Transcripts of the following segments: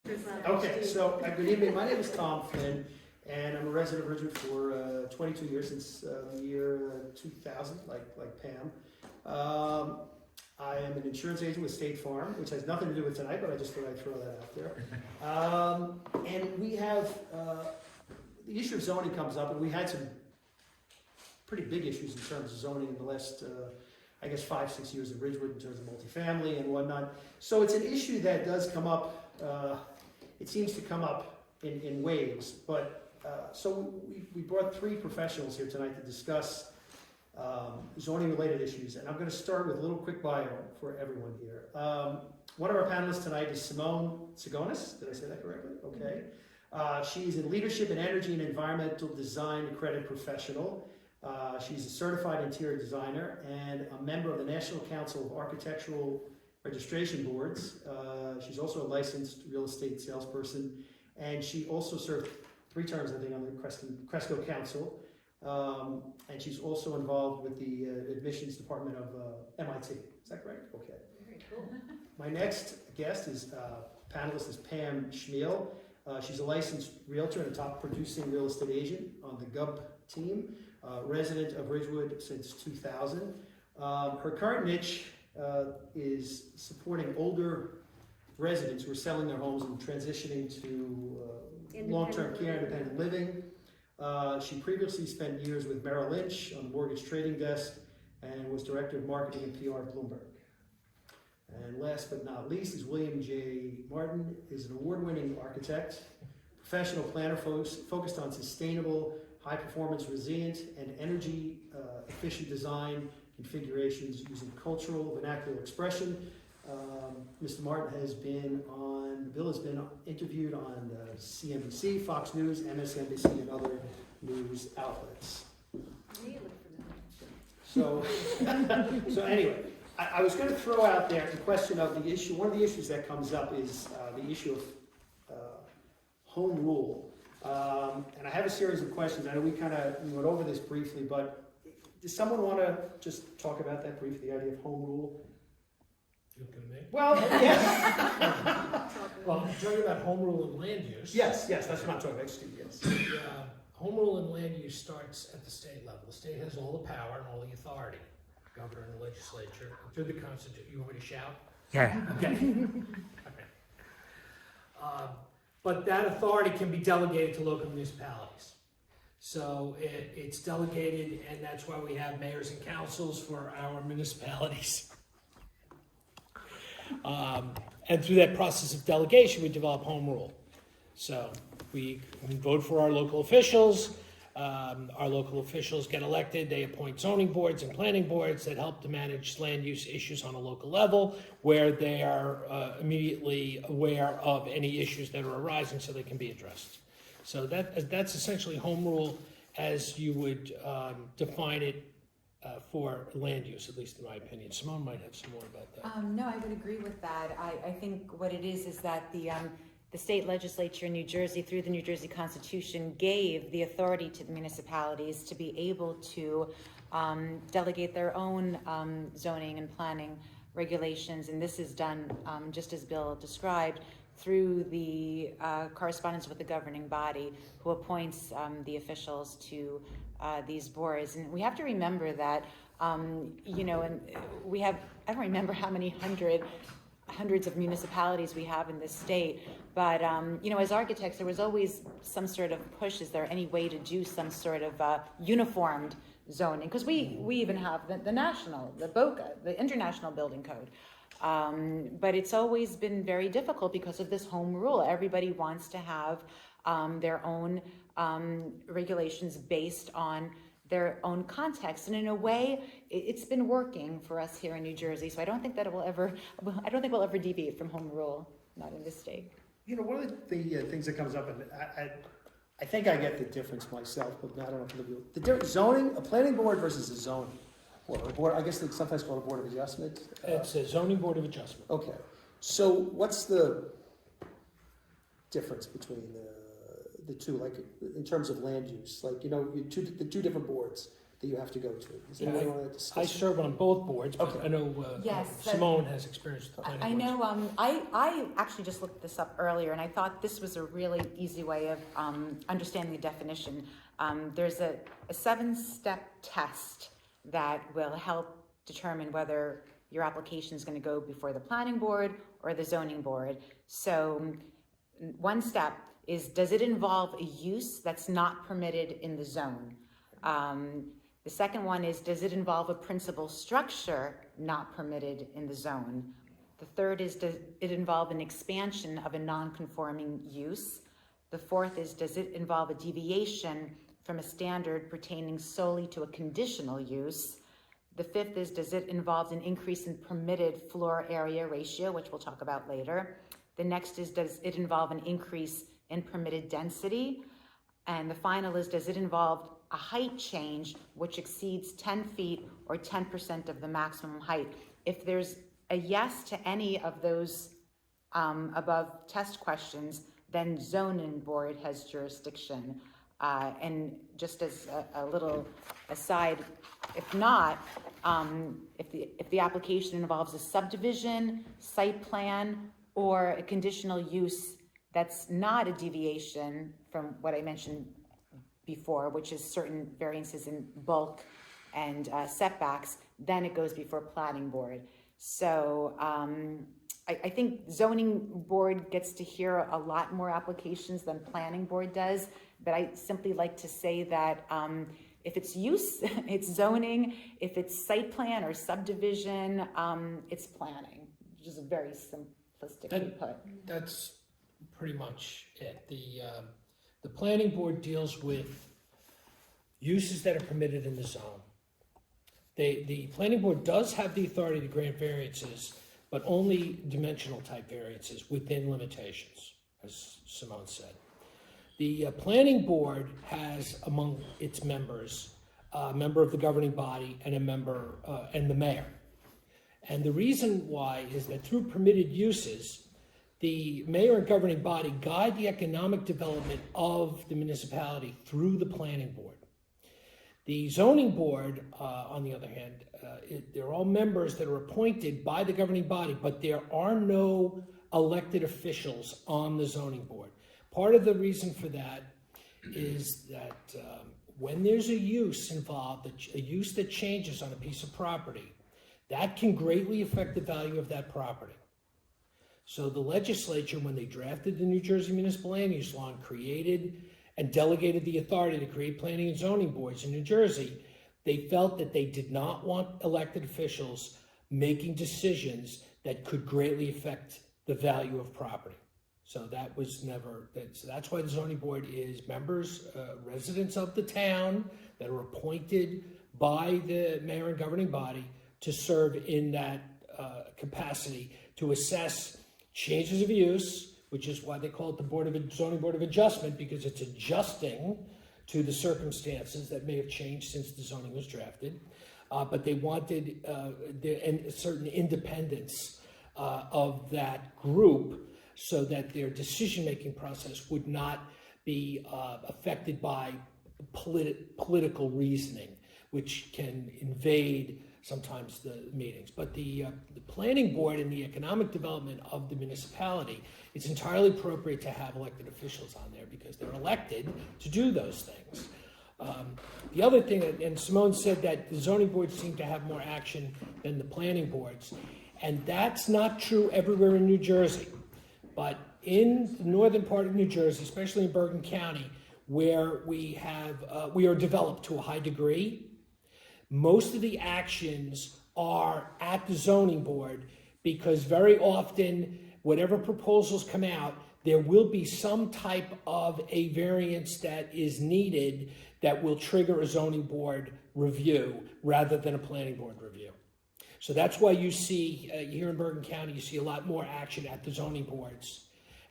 Okay, so good evening. My name is Tom Flynn, and I'm a resident of Ridgewood for 22 years, since the year 2000, like Pam. I am an insurance agent with State Farm, which has nothing to do with tonight, but I just thought I'd throw that out there. And we have, the issue of zoning comes up, and we had some pretty big issues in terms of zoning in the last, I guess, 5-6 years in Ridgewood in terms of multifamily and whatnot. So it's an issue that does come up, it seems to come up in waves, but so we brought 3 professionals here tonight to discuss zoning related issues, and I'm going to start with a little quick bio for everyone here. One of our panelists tonight is Simone Sigonis. Did I say that correctly? Okay. She's in leadership in energy and environmental design accredited professional. She's a certified interior designer and a member of the National Council of Architectural Registration Boards. She's also a licensed real estate salesperson, and she also served 3 terms, I think, on the Cresco Council. And she's also involved with the admissions department of MIT. Is that correct? Okay. Very cool. My next guest is panelist is Pam Schmiel. She's a licensed realtor and a top producing real estate agent on the Gubb team. Resident of Ridgewood since 2000. Her current niche is supporting older residents who are selling their homes and transitioning to long-term care, independent living. She previously spent years with Merrill Lynch on the mortgage trading desk and was director of marketing and PR at Bloomberg. And last but not least is William J. Martin, is an award-winning architect, professional planner focused on sustainable, high-performance, resilient, and energy-efficient design configurations using cultural vernacular expression. Mr. Martin has been on, Bill has been interviewed on CNBC, Fox News, MSNBC, and other news outlets. So, so anyway, I was going to throw out there the question of the issue. One of the issues that comes up is the issue of home rule. And I have a series of questions. I know we went over this briefly, but does someone want to just talk about that briefly, the idea of home rule? You looking at me? Well, yes. Well, you're talking about home rule and land use. Yes, that's what I'm talking about. Excuse me, yes. Home rule and land use starts at the state level. The state has all the power and all the authority. Governor and the legislature, through the Constitution. You want me to shout? Yeah. Okay. But that authority can be delegated to local municipalities. So it's delegated, and that's why we have mayors and councils for our municipalities. And through that process of delegation, we develop home rule. So we vote for our local officials. Our local officials get elected. They appoint zoning boards and planning boards that help to manage land use issues on a local level, where they are immediately aware of any issues that are arising so they can be addressed. So that's essentially home rule as you would define it for land use, at least in my opinion. Simone might have some more about that. No, I would agree with that. I think what it is that the state legislature in New Jersey, through the New Jersey Constitution, gave the authority to the municipalities to be able to delegate their own zoning and planning regulations. And this is done, just as Bill described, through the correspondence with the governing body, who appoints the officials to these boards. And we have to remember that, and we have, I don't remember how many hundreds of municipalities we have in this state, but as architects, there was always some sort of push. Is there any way to do some sort of uniformed zoning? Because we even have the national, the BOCA, the International Building Code. But it's always been very difficult because of this home rule. Everybody wants to have their own regulations based on their own context. And in a way, it's been working for us here in New Jersey. So I don't think we'll ever deviate from home rule, not in this state. One of the things that comes up, and I think I get the difference myself, but I don't know if you do. The difference, zoning, a planning board versus a zoning board, I guess they sometimes call it a board of adjustment. It's a zoning board of adjustment. Okay. So what's the difference between the two, like in terms of land use? Like, the two different boards. that you have to go to. Does Yeah, anybody want to discuss? I serve on both boards, but Okay. I know Yes, Simone has experience with the planning I boards. know, I actually just looked this up earlier, and I thought this was a really easy way of understanding the definition. There's a 7-step test that will help determine whether your application is going to go before the planning board or the zoning board. So one step is, does it involve a use that's not permitted in the zone? The second one is, does it involve a principal structure not permitted in the zone? The third is, does it involve an expansion of a non-conforming use? The fourth is, does it involve a deviation from a standard pertaining solely to a conditional use? The fifth is, does it involve an increase in permitted floor area ratio, which we'll talk about later? The next is, does it involve an increase in permitted density? And the final is, does it involve a height change which exceeds 10 feet or 10% of the maximum height? If there's a yes to any of those above test questions, then zoning board has jurisdiction. And just as a little aside, if not, if the application involves a subdivision, site plan, or a conditional use that's not a deviation from what I mentioned before, which is certain variances in bulk and setbacks, then it goes before planning board. So I think zoning board gets to hear a lot more applications than planning board does, but I simply like to say that if it's use, it's zoning. If it's site plan or subdivision, it's planning, which is a very simplistically put. That's pretty much it. The planning board deals with uses that are permitted in the zone. The planning board does have the authority to grant variances, but only dimensional type variances within limitations, as Simone said. The planning board has among its members a member of the governing body and a member and the mayor. And the reason why is that through permitted uses, the mayor and governing body guide the economic development of the municipality through the planning board. The zoning board, on the other hand, they're all members that are appointed by the governing body, but there are no elected officials on the zoning board. Part of the reason for that is that when there's a use involved, a use that changes on a piece of property, that can greatly affect the value of that property. So the legislature, when they drafted the New Jersey Municipal Land Use Law and created and delegated the authority to create planning and zoning boards in New Jersey, they felt that they did not want elected officials making decisions that could greatly affect the value of property. So that was never, that's why the zoning board is members, residents of the town that are appointed by the mayor and governing body to serve in that capacity to assess changes of use, which is why they call it the Zoning Board of Adjustment, because it's adjusting to the circumstances that may have changed since the zoning was drafted. But they wanted a certain independence of that group so that their decision-making process would not be affected by political reasoning, which can invade sometimes the meetings. But the planning board and the economic development of the municipality, it's entirely appropriate to have elected officials on there because they're elected to do those things. The other thing, and Simone said that the zoning boards seem to have more action than the planning boards, and that's not true everywhere in New Jersey. But in the northern part of New Jersey, especially in Bergen County, where we are developed to a high degree, most of the actions are at the zoning board because very often, whatever proposals come out, there will be some type of a variance that is needed that will trigger a zoning board review rather than a planning board review. So that's why you see, here in Bergen County, you see a lot more action at the zoning boards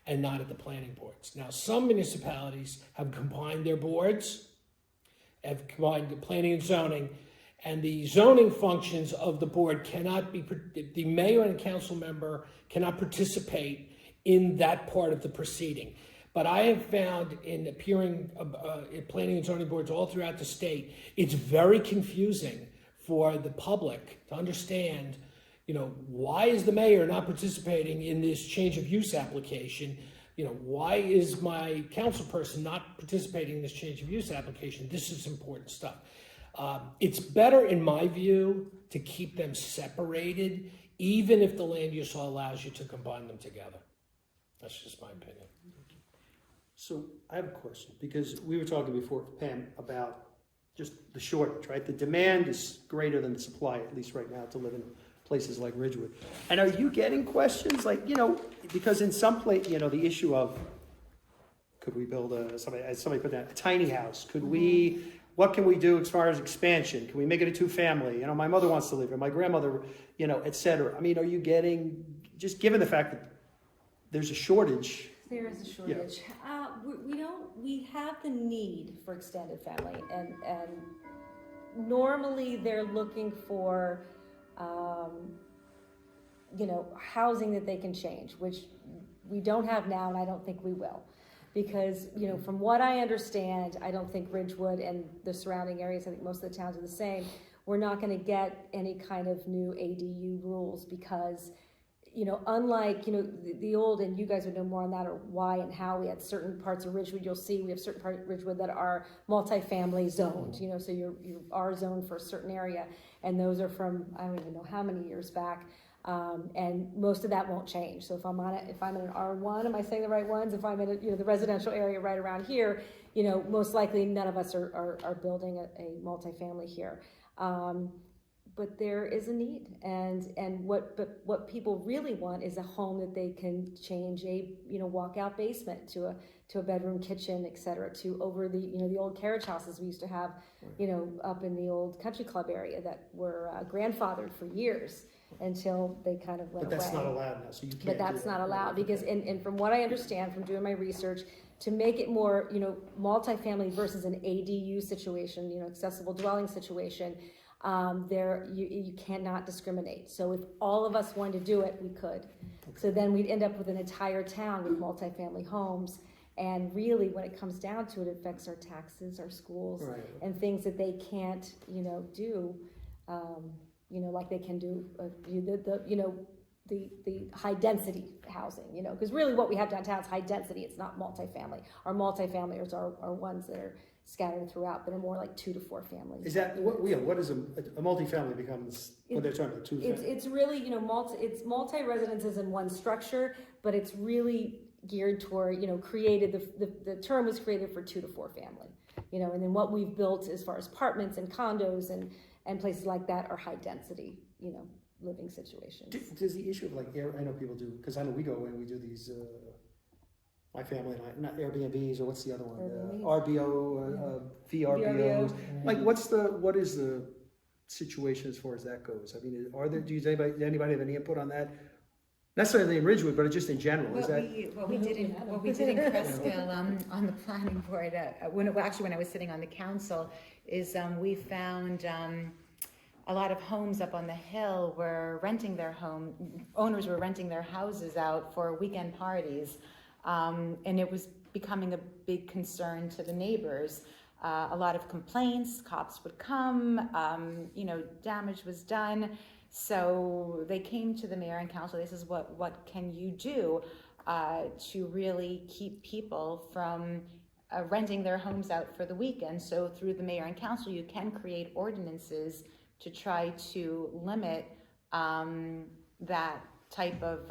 and not at the planning boards. Now, some municipalities have combined their boards, have combined the planning and zoning, and the zoning functions of the board cannot be, the mayor and council member cannot participate in that part of the proceeding. But I have found in appearing at planning and zoning boards all throughout the state, it's very confusing for the public to understand, why is the mayor not participating in this change of use application? Why is my council person not participating in this change of use application? This is important stuff. It's better, in my view, to keep them separated, even if the land use law allows you to combine them together. That's just my opinion. So I have a question, because we were talking before, Pam, about just the shortage, right? The demand is greater than the supply, at least right now, to live in places like Ridgewood. And are you getting questions like, because in some place, the issue of, could we build somebody put down a tiny house? What can we do as far as expansion? Can we make it a two-family? My mother wants to live here, my grandmother, et cetera. I mean, are you getting, just given the fact that there's a shortage? There is a shortage. We have the need for extended family, and normally they're looking for, housing that they can change, which we don't have now, and I don't think we will. Because, from what I understand, I don't think Ridgewood and the surrounding areas, I think most of the towns are the same, we're not going to get any kind of new ADU rules because, unlike, the old, and you guys would know more on that, or why and how we had certain parts of Ridgewood, you'll see we have certain parts of Ridgewood that are multifamily zoned, so you are zoned for a certain area, and those are from, I don't even know how many years back. And most of that won't change. So if I'm in an R1, am I saying the right ones? If I'm in the residential area right around here, most likely none of us are building a multifamily here. But there is a need, and what people really want is a home that they can change a walkout basement to a bedroom, kitchen, etc. to over the old carriage houses we used to have, up in the old country club area that were grandfathered for years until they kind of went away. But that's not allowed now, so you can't. But that's not allowed because, and from what I understand from doing my research, to make it more multifamily versus an ADU situation, accessible dwelling situation. You cannot discriminate. So if all of us wanted to do it, we could. So then we'd end up with an entire town with multifamily homes. And really, when it comes down to it, it affects our taxes, our schools, Right. and things that they can't, do, like they can do, the high density housing, because really what we have downtown is high density. It's not multifamily. Our multifamilies are ones that are scattered throughout, but are more like 2 to 4 families. Is that what is a multifamily becomes when they're talking about two? It's really it's multi residences in one structure, but it's really geared toward created the term was created for 2 to 4 family, and then what we've built as far as apartments and condos and places like that are high density living situations. Does the issue of I know people do, because I know we go and we do these. My family and I, not Airbnbs, or what's the other one? RBO, VRBOs. What is the situation as far as that goes? I mean, does anybody have any input on that? Not necessarily in Ridgewood, but just in general. What we did in Cresthill on the planning board, when I was sitting on the council, is we found a lot of homes up on the hill were renting their owners were renting their houses out for weekend parties. And it was becoming a big concern to the neighbors. A lot of complaints, cops would come, damage was done. So they came to the mayor and council. They says, what can you do to really keep people from renting their homes out for the weekend? So through the mayor and council, you can create ordinances to try to limit that type of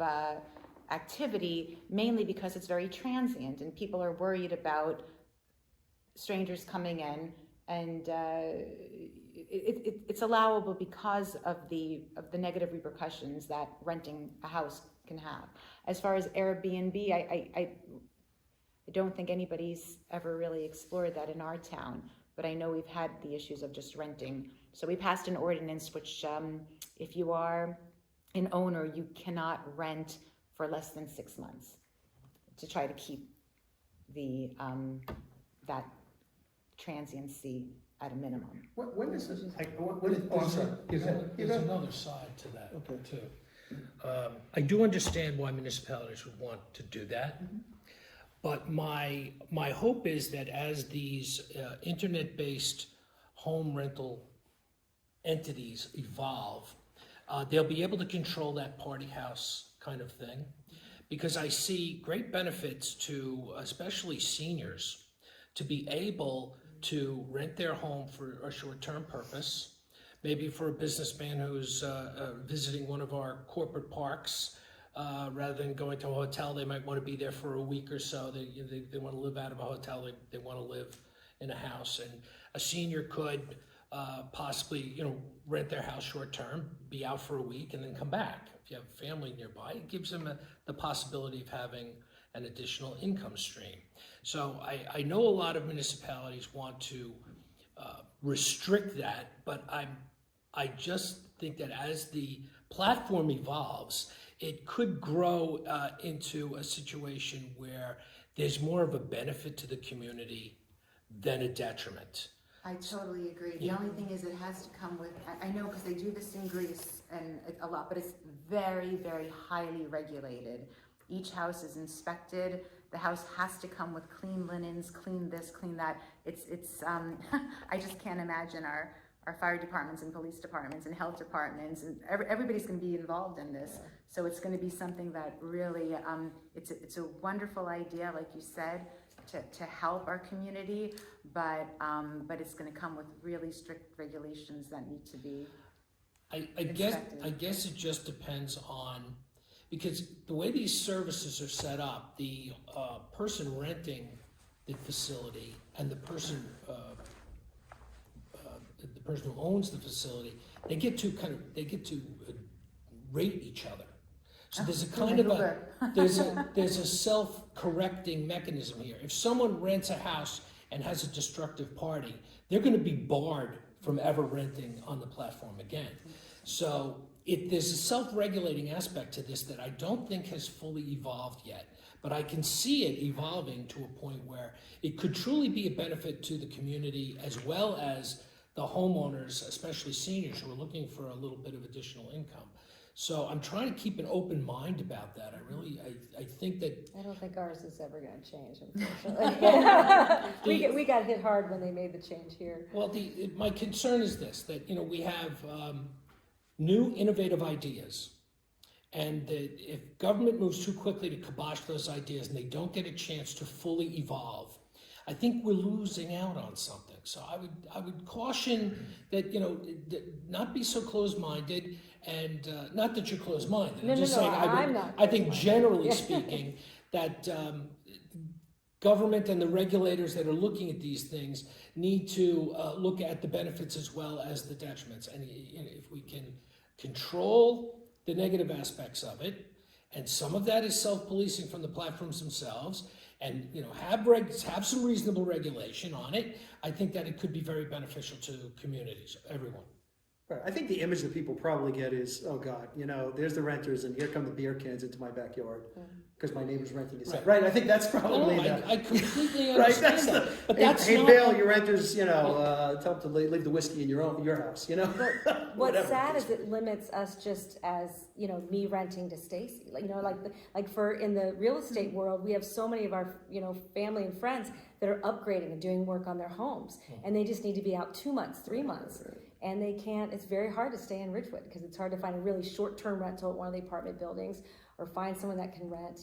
activity, mainly because it's very transient and people are worried about strangers coming in, and it's allowable because of the negative repercussions that renting a house can have. As far as Airbnb, I don't think anybody's ever really explored that in our town, but I know we've had the issues of just renting. So we passed an ordinance which if you are an owner, you cannot rent for less than 6 months to try to keep the that transiency at a minimum. When is this? There's another side to that too. I do understand why municipalities would want to do that. But my hope is that as these internet-based home rental entities evolve, they'll be able to control that party house kind of thing, because I see great benefits to especially seniors to be able to rent their home for a short-term purpose, maybe for a businessman who's visiting one of our corporate parks. Rather than going to a hotel, they might want to be there for a week or so. They want to live out of a hotel. They want to live in a house. And a senior could possibly, rent their house short term, be out for a week, and then come back. If you have family nearby, it gives them the possibility of having an additional income stream. So I know a lot of municipalities want to restrict that, but I just think that as the platform evolves, it could grow into a situation where there's more of a benefit to the community than a detriment. I totally agree. The only thing is it has to come with, I know because they do this in Greece and a lot, but it's very, very highly regulated. Each house is inspected. The house has to come with clean linens, clean this, clean that. It's I just can't imagine our fire departments and police departments and health departments and everybody's going to be involved in this. So it's going to be something that really, it's a wonderful idea, like you said, to help our community, but it's going to come with really strict regulations that need to be I guess it just depends on, because the way these services are set up, the person renting the facility and the person who owns the facility, they get to rate each other. So there's a kind of there's a self-correcting mechanism here. If someone rents a house and has a destructive party, they're going to be barred from ever renting on the platform again. So there's a self-regulating aspect to this that I don't think has fully evolved yet, but I can see it evolving to a point where it could truly be a benefit to the community as well as the homeowners, especially seniors who are looking for a little bit of additional income. So I'm trying to keep an open mind about that. I think that... I don't think ours is ever going to change, unfortunately. we got hit hard when they made the change here. Well, my concern is this, that, we have new innovative ideas, and that if government moves too quickly to kibosh those ideas and they don't get a chance to fully evolve, I think we're losing out on something. So I would caution that, not be so closed-minded, and not that you're closed-minded. I think generally speaking that government and the regulators that are looking at these things need to look at the benefits as well as the detriments. And if we can control the negative aspects of it, and some of that is self-policing from the platforms themselves, and have some reasonable regulation on it, I think that it could be very beneficial to communities, everyone. Right. I think the image that people probably get is, oh God, there's the renters and here come the beer cans into my backyard because my neighbor's renting it. Right. I think that's probably I completely understand that. But that's hey, Bill, your renters, tell them to leave the whiskey in your house, What's sad is it limits us just as, me renting to Stacy. Like for in the real estate world, we have so many of our, family and friends that are upgrading and doing work on their homes, and they just need to be out 2 months, 3 months. Right. And they can't, it's very hard to stay in Ridgewood because it's hard to find a really short-term rental at one of the apartment buildings or find someone that can rent,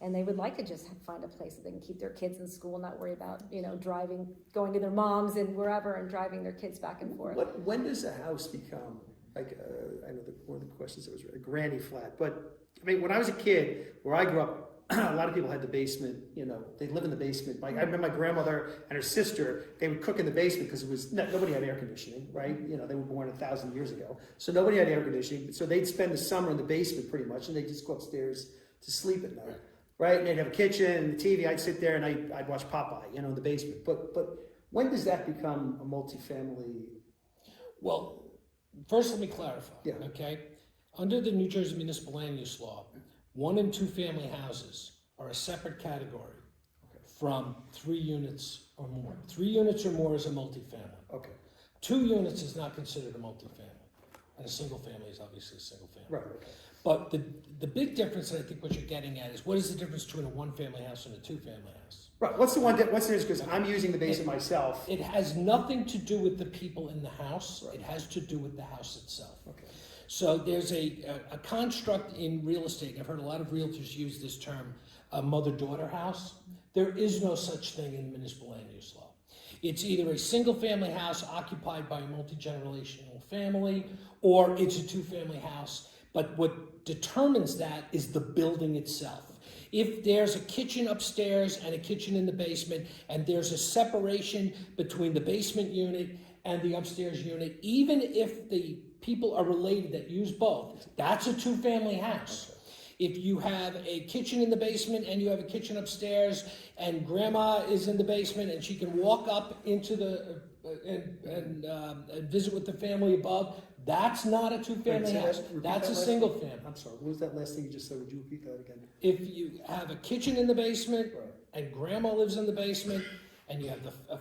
and they would like to just have, find a place that they can keep their kids in school, not worry about, driving, going to their moms and wherever and driving their kids back and forth. When does a house become, like, I know one of the questions that was a granny flat, but I mean, when I was a kid, where I grew up, a lot of people had the basement, they live in the basement. Like, I remember my grandmother and her sister, they would cook in the basement because nobody had air conditioning, right? They were born 1,000 years ago. So nobody had air conditioning. So they'd spend the summer in the basement pretty much, and they'd just go upstairs to sleep at night, right? And they'd have a kitchen and the TV. I'd sit there and I'd watch Popeye, in the basement. But when does that become a multifamily? Well, first let me clarify, Yeah. Okay? Under the New Jersey Municipal Land Use Law, 1 and 2 family houses are a separate category from 3 units or more. 3 units or more is a multifamily. Okay. 2 units is not considered a multifamily. And a single family is obviously a single family. Right, okay. But the big difference, and I think what you're getting at, is what is the difference between a one-family house and a two-family house? Right, what's the difference, because I'm using the basement myself. It has nothing to do with the people in the house. It has to do with the house itself. Okay. So there's a construct in real estate, and I've heard a lot of realtors use this term, a mother-daughter house. There is no such thing in municipal land use law. It's either a single-family house occupied by a multi-generational family, or it's a two-family house. But what determines that is the building itself. If there's a kitchen upstairs and a kitchen in the basement, and there's a separation between the basement unit and the upstairs unit, even if the people are related that use both, that's a two-family house. If you have a kitchen in the basement and you have a kitchen upstairs, and grandma is in the basement and she can walk up into the and visit with the family above, that's not a two-family house. That's a single family. I'm sorry, what was that last thing you just said? Would you repeat that again? If you have a kitchen in the basement Right. and grandma lives in the basement, and you have a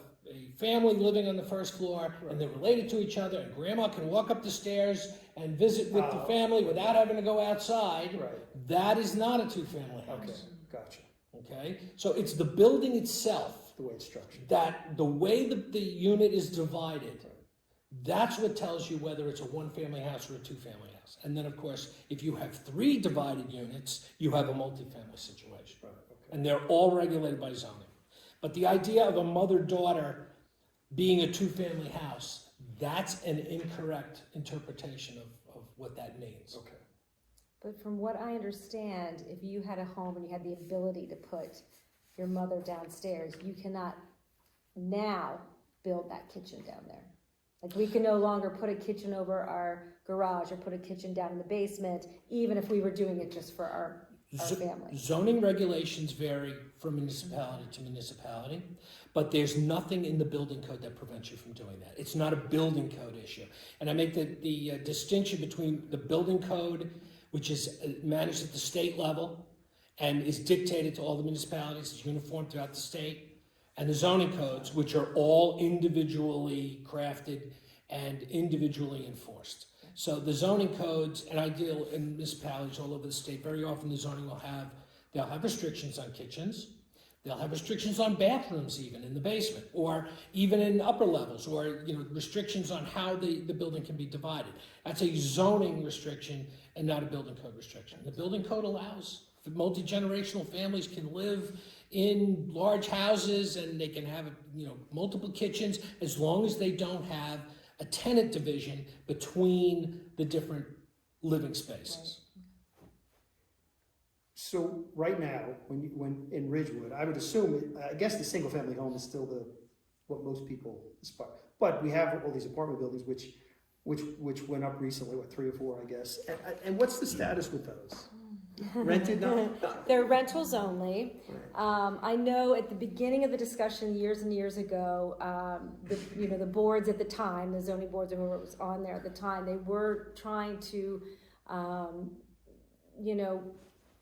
family living on the first floor, and they're related to each other, and grandma can walk up the stairs and visit with the family without having to go outside, Right. that is not a two-family house. Okay, gotcha. Okay? So it's the building itself, The way it's structured. that the way that the unit is divided, that's what tells you whether it's a one-family house or a two-family house. And then, of course, if you have 3 divided units, you have a multifamily situation. Right, okay. And they're all regulated by zoning. But the idea of a mother-daughter being a two-family house, that's an incorrect interpretation of what that means. Okay. But from what I understand, if you had a home and you had the ability to put your mother downstairs, you cannot now build that kitchen down there. Like, we can no longer put a kitchen over our garage or put a kitchen down in the basement, even if we were doing it just for our family. Zoning regulations vary from municipality to municipality, but there's nothing in the building code that prevents you from doing that. It's not a building code issue. And I make the distinction between the building code, which is managed at the state level and is dictated to all the municipalities, it's uniform throughout the state, and the zoning codes, which are all individually crafted and individually enforced. So the zoning codes, and I deal in municipalities all over the state, very often the zoning they'll have restrictions on kitchens, they'll have restrictions on bathrooms even in the basement, or even in upper levels, or restrictions on how the building can be divided. That's a zoning restriction and not a building code restriction. The building code allows multi-generational families can live in large houses and they can have multiple kitchens, as long as they don't have a tenant division between the different living spaces. So right now, when in Ridgewood, I would assume, I guess the single-family home is still what most people aspire. But we have all these apartment buildings which went up recently, 3 or 4, I guess. And what's the status with those? Rented? No. They're rentals only. I know at the beginning of the discussion years and years ago, the boards at the time, the zoning boards or whoever was on there at the time, they were trying to,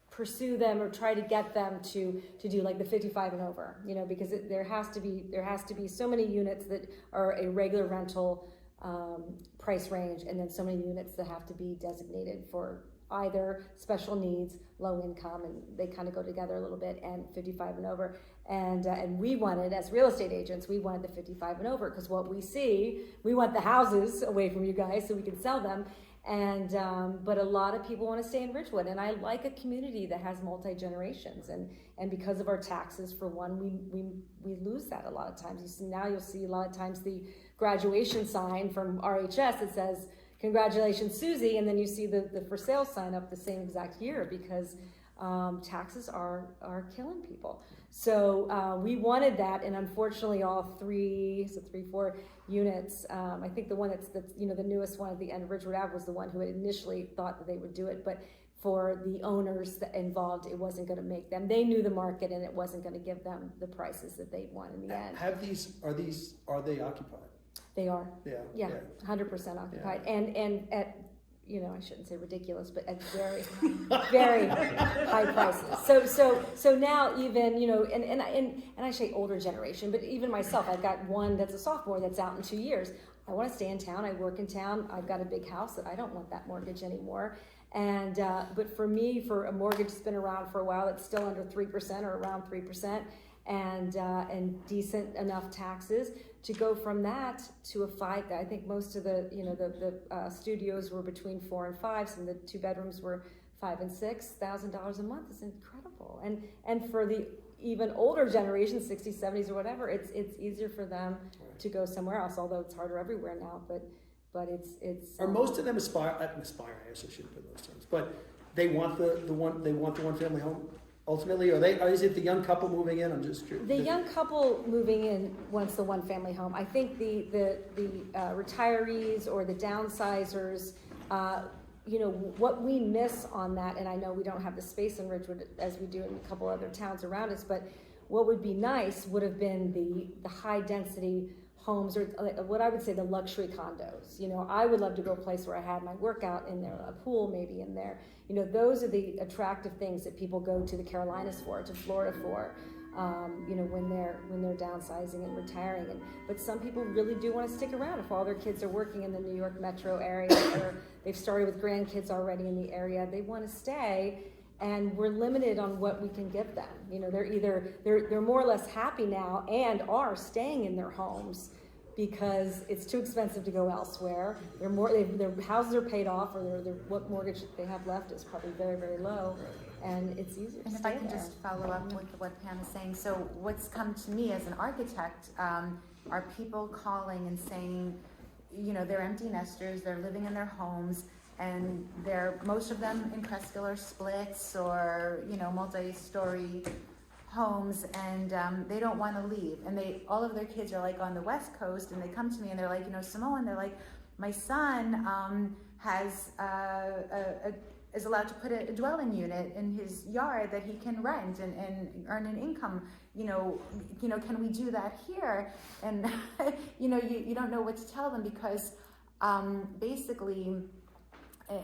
pursue them or try to get them to do like the 55 and over, because there has to be so many units that are a regular rental price range, and then so many units that have to be designated for either special needs, low income, and they kind of go together a little bit, and 55 and over. And we wanted, as real estate agents, we wanted the 55 and over, because what we see, we want the houses away from you guys so we can sell them. And but a lot of people want to stay in Ridgewood, and I like a community that has multi-generations, and because of our taxes, for one, we lose that a lot of times. You'll see a lot of times the graduation sign from RHS that says, "Congratulations, Susie," and then you see the for sale sign up the same exact year, because taxes are killing people. So we wanted that, and unfortunately all 4 units, I think the one that's the newest one at the end of Ridgewood Ave was the one who had initially thought that they would do it, but for the owners involved, it wasn't going to make them. They knew the market, and it wasn't going to give them the prices that they want in the end. Are they occupied? They are. Yeah. 100% occupied, and at I shouldn't say ridiculous, but at very, very high prices. So now even and I say older generation, but even myself, I've got one that's a sophomore that's out in 2 years. I want to stay in town. I work in town. I've got a big house that I don't want that mortgage anymore. And but for me, for a mortgage that's been around for a while, it's still under 3% or around 3%, and decent enough taxes to go from that to a 5. I think most of the the studios were between 4 and 5. Some of the 2 bedrooms were $5,000 and $6,000 a month. Is incredible. And for the even older generation, 60s, 70s, or whatever, it's easier for them to go somewhere else. Although it's harder everywhere now, but it's. Are most of them aspiring? I guess I shouldn't put those terms, but they want the one family home ultimately. Or is it the young couple moving in? I'm just curious. The young couple moving in wants the one family home. I think the retirees or the downsizers, what we miss on that, and I know we don't have the space in Ridgewood as we do in a couple other towns around us, but what would be nice would have been the high density homes, or what I would say the luxury condos. I would love to go a place where I had my workout in there, a pool maybe in there. Those are the attractive things that people go to the Carolinas for, to Florida for, when they're downsizing and retiring. But some people really do want to stick around if all their kids are working in the New York metro area, or they've started with grandkids already in the area. They want to stay, and we're limited on what we can give them. They're more or less happy now and are staying in their homes because it's too expensive to go elsewhere. Their houses are paid off, or what mortgage they have left is probably very, very low, and it's easier to And if stay I can there. just follow up with what Pam is saying. So what's come to me as an architect are people calling and saying, they're empty nesters, they're living in their homes, and most of them in Cresskill splits or, multi-story homes, and they don't want to leave. And all of their kids are like on the West Coast, and they come to me and they're like, Simone, they're like, my son is allowed to put a dwelling unit in his yard that he can rent and earn an income. Can we do that here? And you don't know what to tell them, because basically,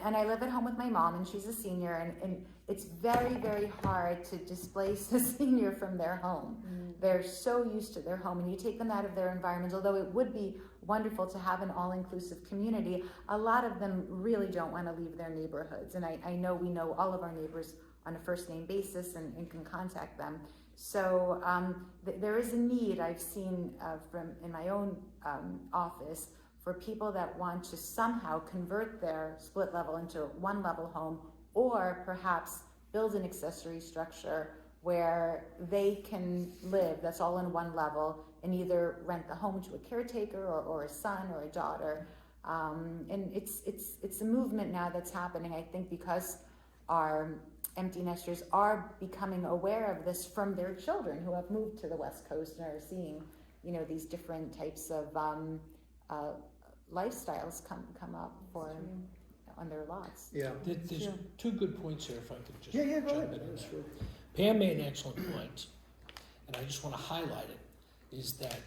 and I live at home with my mom, and she's a senior, and it's very, very hard to displace a senior from their home. They're so used to their home, and you take them out of their environment. Although it would be wonderful to have an all-inclusive community, a lot of them really don't want to leave their neighborhoods. And I know we know all of our neighbors on a first-name basis and can contact them. So there is a need I've seen in my own office for people that want to somehow convert their split level into one level home, or perhaps build an accessory structure where they can live, that's all in one level, and either rent the home to a caretaker or a son or a daughter. And it's a movement now that's happening, I think, because our empty nesters are becoming aware of this from their children who have moved to the West Coast and are seeing, these different types of lifestyles come up on their lots. Yeah. There's 2 good points here, if I could just Go jump ahead. in on That's that. true. Pam made an excellent point, and I just want to highlight it, is that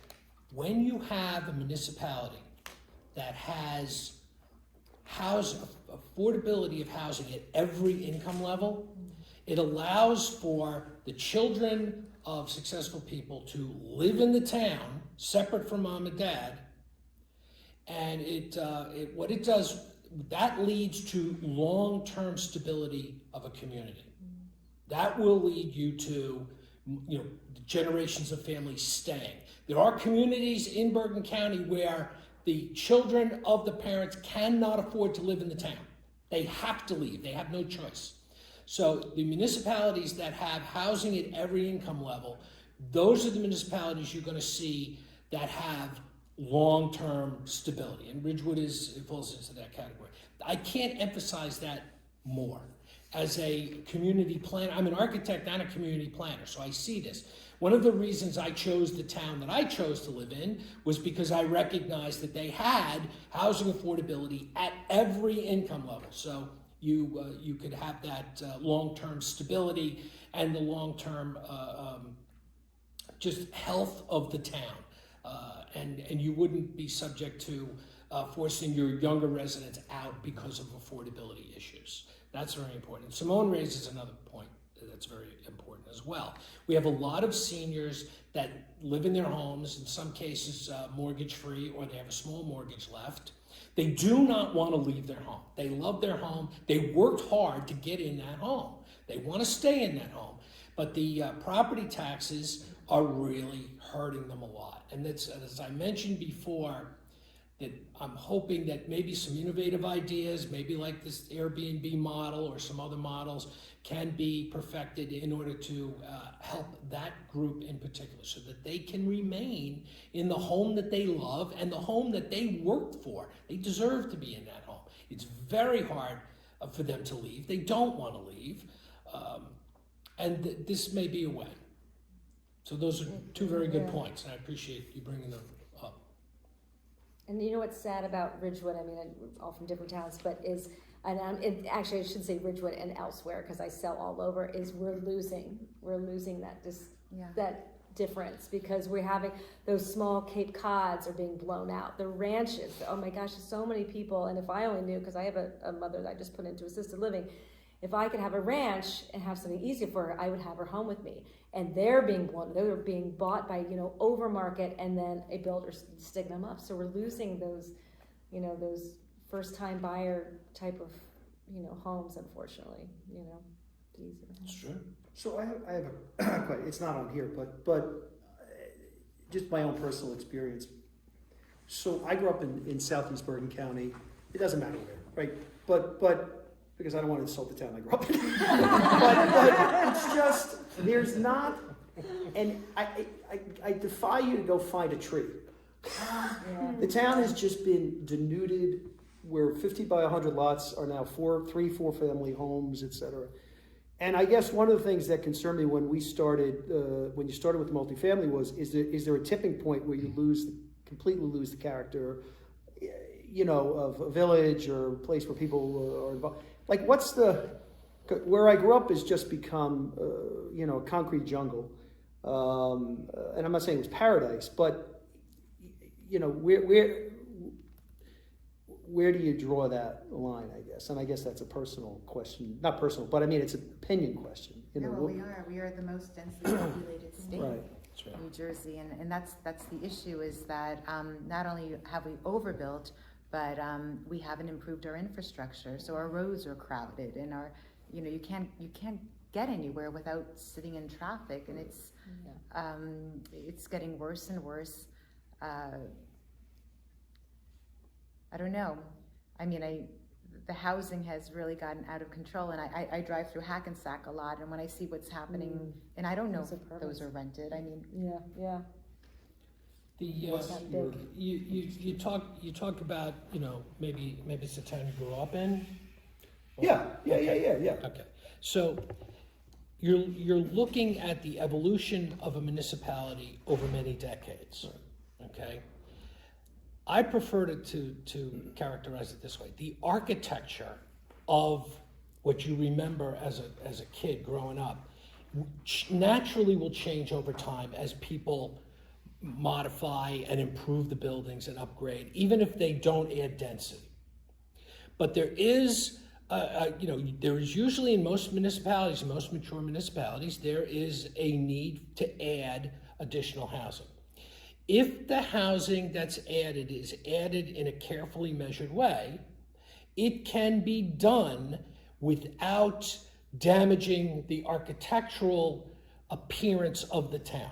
when you have a municipality that has affordability of housing at every income level, it allows for the children of successful people to live in the town, separate from mom and dad, and what it does, that leads to long-term stability of a community. That will lead you to, generations of families staying. There are communities in Bergen County where the children of the parents cannot afford to live in the town. They have to leave. They have no choice. So the municipalities that have housing at every income level, those are the municipalities you're going to see that have long-term stability. And Ridgewood falls into that category. I can't emphasize that more. As a community planner, I'm an architect and a community planner, so I see this. One of the reasons I chose the town that I chose to live in was because I recognized that they had housing affordability at every income level. So you could have that long-term stability and the long-term just health of the town. And you wouldn't be subject to forcing your younger residents out because of affordability issues. That's very important. Simone raises another point. that's very important as well. We have a lot of seniors that live in their homes, in some cases mortgage-free, or they have a small mortgage left. They do not want to leave their home. They love their home. They worked hard to get in that home. They want to stay in that home. But the property taxes are really hurting them a lot. And that's, as I mentioned before, that I'm hoping that maybe some innovative ideas, maybe like this Airbnb model or some other models, can be perfected in order to help that group in particular, so that they can remain in the home that they love and the home that they worked for. They deserve to be in that home. It's very hard for them to leave. They don't want to leave. And this may be a way. So those are two very good points, and I appreciate you bringing them up. And you know what's sad about Ridgewood, I mean, all from different towns, but is, and actually I should say Ridgewood and elsewhere, because I sell all over, is we're losing that that difference, because we're having those small Cape Cods are being blown out. The ranches, oh my gosh, so many people, and if I only knew, because I have a mother that I just put into assisted living, if I could have a ranch and have something easy for her, I would have her home with me. And they're being blown, they're being bought by, over market, and then a builder sticking them up. So we're losing those, those first time buyer type of, homes, unfortunately, It's true. So I have a question. It's not on here, but just my own personal experience. So I grew up in Southeast Bergen County. It doesn't matter where, right? But because I don't want to insult the town I grew up in. but it's just, there's not, and I defy you to go find a tree. Yeah. The town has just been denuded, where 50 by 100 lots are now 4 family homes, etc. And I guess one of the things that concerned me when you started with multifamily was, is there a tipping point where you completely lose the character, of a village or a place where people are involved? Like, where I grew up has just become, a concrete jungle. And I'm not saying it was paradise, but, where do you draw that line, I guess? And I guess that's a personal question. Not personal, but I mean, it's an opinion question. We are the most densely populated state. Right. That's right. New Jersey, and that's the issue, is that not only have we overbuilt, but we haven't improved our infrastructure. So our roads are crowded, and you can't get anywhere without sitting in traffic, and it's getting worse and worse. I don't know. I mean, the housing has really gotten out of control, and I drive through Hackensack a lot, and when I see what's happening, and I don't know if those are rented. I mean, yeah. You talked about, maybe it's the town you grew up in. Yeah. Okay. So you're looking at the evolution of a municipality over many decades. Okay. I prefer to characterize it this way: the architecture of what you remember as a kid growing up naturally will change over time as people modify and improve the buildings and upgrade, even if they don't add density. But there is, there is usually in most municipalities, most mature municipalities, there is a need to add additional housing. If the housing that's added is added in a carefully measured way, it can be done without damaging the architectural appearance of the town.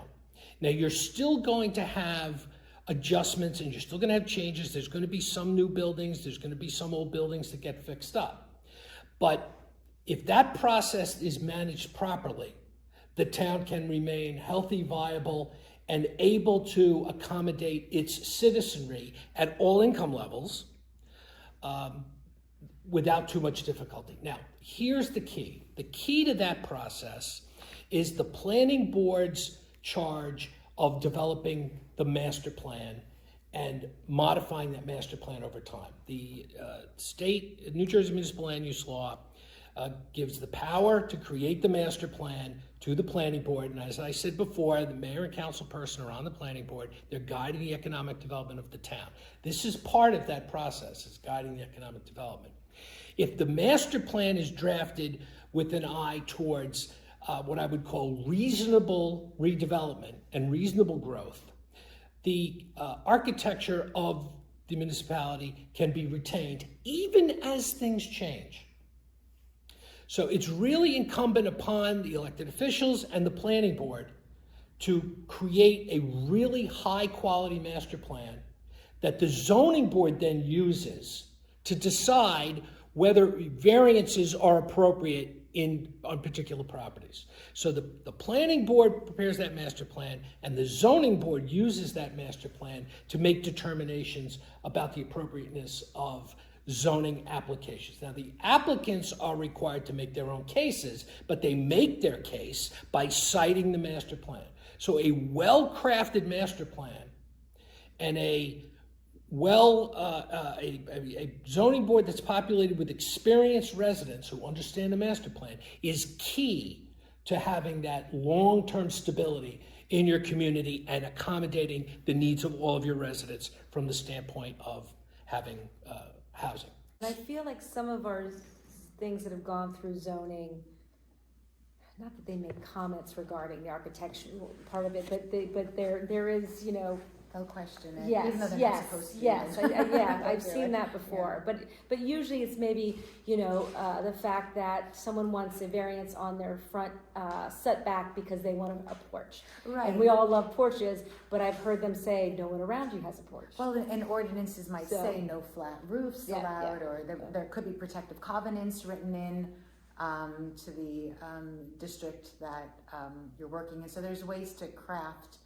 Now, you're still going to have adjustments, and you're still going to have changes. There's going to be some new buildings. There's going to be some old buildings that get fixed up. But if that process is managed properly, the town can remain healthy, viable, and able to accommodate its citizenry at all income levels without too much difficulty. Now, here's the key. The key to that process is the planning board's charge of developing the master plan and modifying that master plan over time. The New Jersey Municipal Land Use Law gives the power to create the master plan to the planning board, and as I said before, the mayor and council person are on the planning board. They're guiding the economic development of the town. This is part of that process, is guiding the economic development. If the master plan is drafted with an eye towards what I would call reasonable redevelopment and reasonable growth, the architecture of the municipality can be retained even as things change. So it's really incumbent upon the elected officials and the planning board to create a really high quality master plan that the zoning board then uses to decide whether variances are appropriate on particular properties. So the planning board prepares that master plan, and the zoning board uses that master plan to make determinations about the appropriateness of zoning applications. Now, the applicants are required to make their own cases, but they make their case by citing the master plan. So a well-crafted master plan and a zoning board that's populated with experienced residents who understand the master plan is key to having that long-term stability in your community and accommodating the needs of all of your residents from the standpoint of having housing. And I feel like some of our things that have gone through zoning, not that they make comments regarding the architectural part of it, but there is, They'll question it, yes, even though they're yes, not supposed to. yes, I've seen that before. Yeah. But usually it's maybe the fact that someone wants a variance on their front setback because they want a porch. Right. And we all love porches, but I've heard them say no one around you has a porch. Well, and ordinances might say no flat roofs allowed, or there could be protective covenants written in to the district that you're working in. So there's ways to craft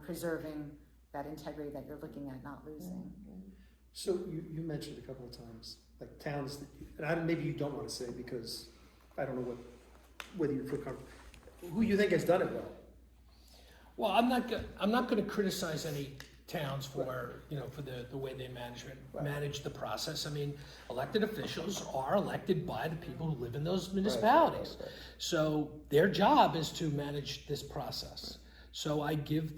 preserving that integrity that you're looking at not losing. So you mentioned a couple of times, like towns, and maybe you don't want to say because I don't know whether you feel comfortable. Who you think has done it well? Well, I'm not going to criticize any towns for the way they manage the process. I mean, elected officials are elected by the people who live in those municipalities. Right. So their job is to manage this process. So I give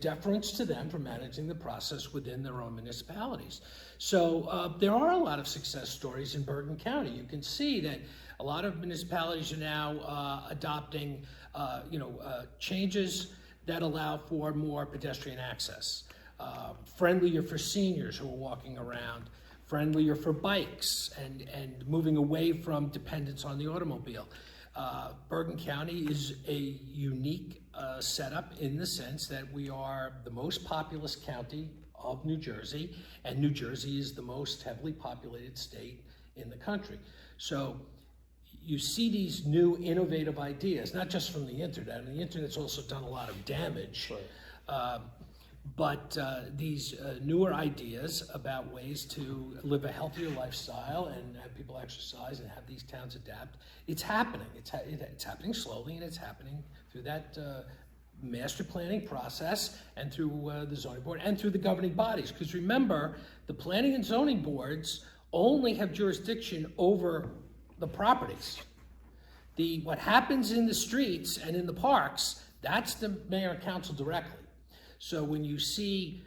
deference to them for managing the process within their own municipalities. So there are a lot of success stories in Bergen County. You can see that a lot of municipalities are now adopting changes that allow for more pedestrian access, friendlier for seniors who are walking around, friendlier for bikes, and moving away from dependence on the automobile. Bergen County is a unique setup in the sense that we are the most populous county of New Jersey, and New Jersey is the most heavily populated state in the country. So you see these new innovative ideas, not just from the internet, and the internet's also done a lot of damage. Right. But these newer ideas about ways to live a healthier lifestyle and have people exercise and have these towns adapt, it's happening. It's happening slowly, and it's happening through that master planning process and through the zoning board and through the governing bodies. Because remember, the planning and zoning boards only have jurisdiction over the properties. What happens in the streets and in the parks, that's the mayor and council directly. So when you see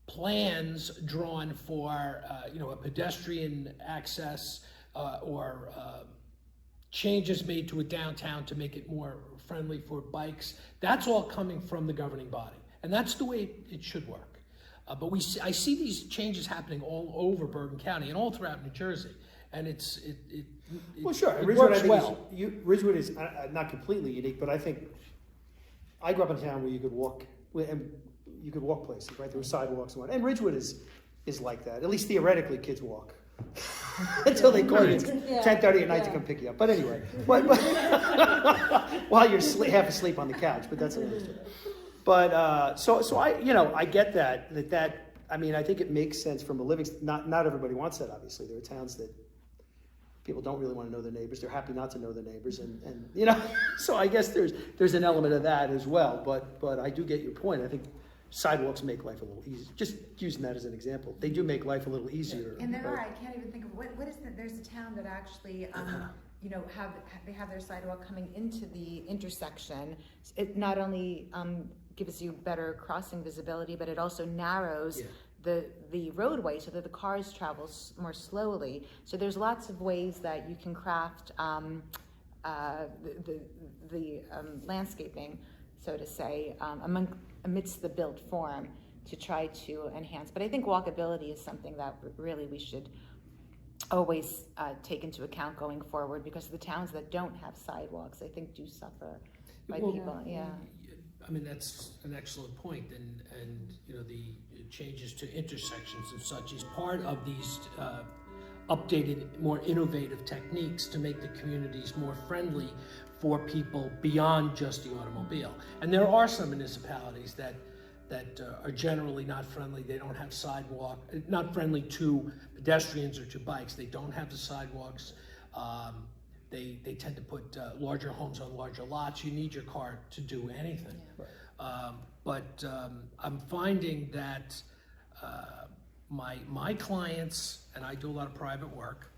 plans drawn for a pedestrian access or changes made to a downtown to make it more friendly for bikes, that's all coming from the governing body, and that's the way it should work. But I see these changes happening all over Bergen County and all throughout New Jersey, and it well, sure. It Ridgewood, works I think well. Ridgewood is not completely unique, but I think I grew up in a town where you could walk places, right? There were sidewalks and whatnot. And Ridgewood is like that. At least theoretically, kids walk until they call you 10:30 at night to come pick you up. But anyway, but while you're half asleep on the couch. But that's another story. But so I get that. I mean, I think it makes sense from a living. Not everybody wants that. Obviously, there are towns that people don't really want to know their neighbors. They're happy not to know their neighbors, and so I guess there's an element of that as well. But I do get your point. I think sidewalks make life a little easier. Just using that as an example, they do make life a little easier. And there are. I can't even think of what is the. There's a town that actually. They have their sidewalk coming into the intersection. It not only gives you better crossing visibility, but it also narrows the roadway so that the cars travel more slowly. So there's lots of ways that you can craft the landscaping, so to say, amidst the built form to try to enhance. But I think walkability is something that really we should always take into account going forward, because the towns that don't have sidewalks, I think, do suffer by Well, people. Yeah. I mean, that's an excellent point, and you know, the changes to intersections and such is part of these updated, more innovative techniques to make the communities more friendly for people beyond just the automobile. And there are some municipalities that are generally not friendly. They don't have sidewalk, not friendly to pedestrians or to bikes. They don't have the sidewalks. They tend to put larger homes on larger lots. You need your car to do anything. Right. But I'm finding that my clients, and I do a lot of private work,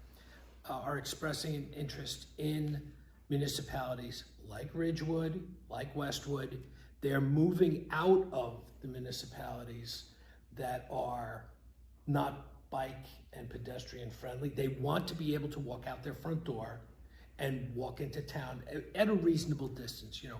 are expressing an interest in municipalities like Ridgewood, like Westwood. They're moving out of the municipalities that are not bike and pedestrian friendly. They want to be able to walk out their front door and walk into town at a reasonable distance, you know,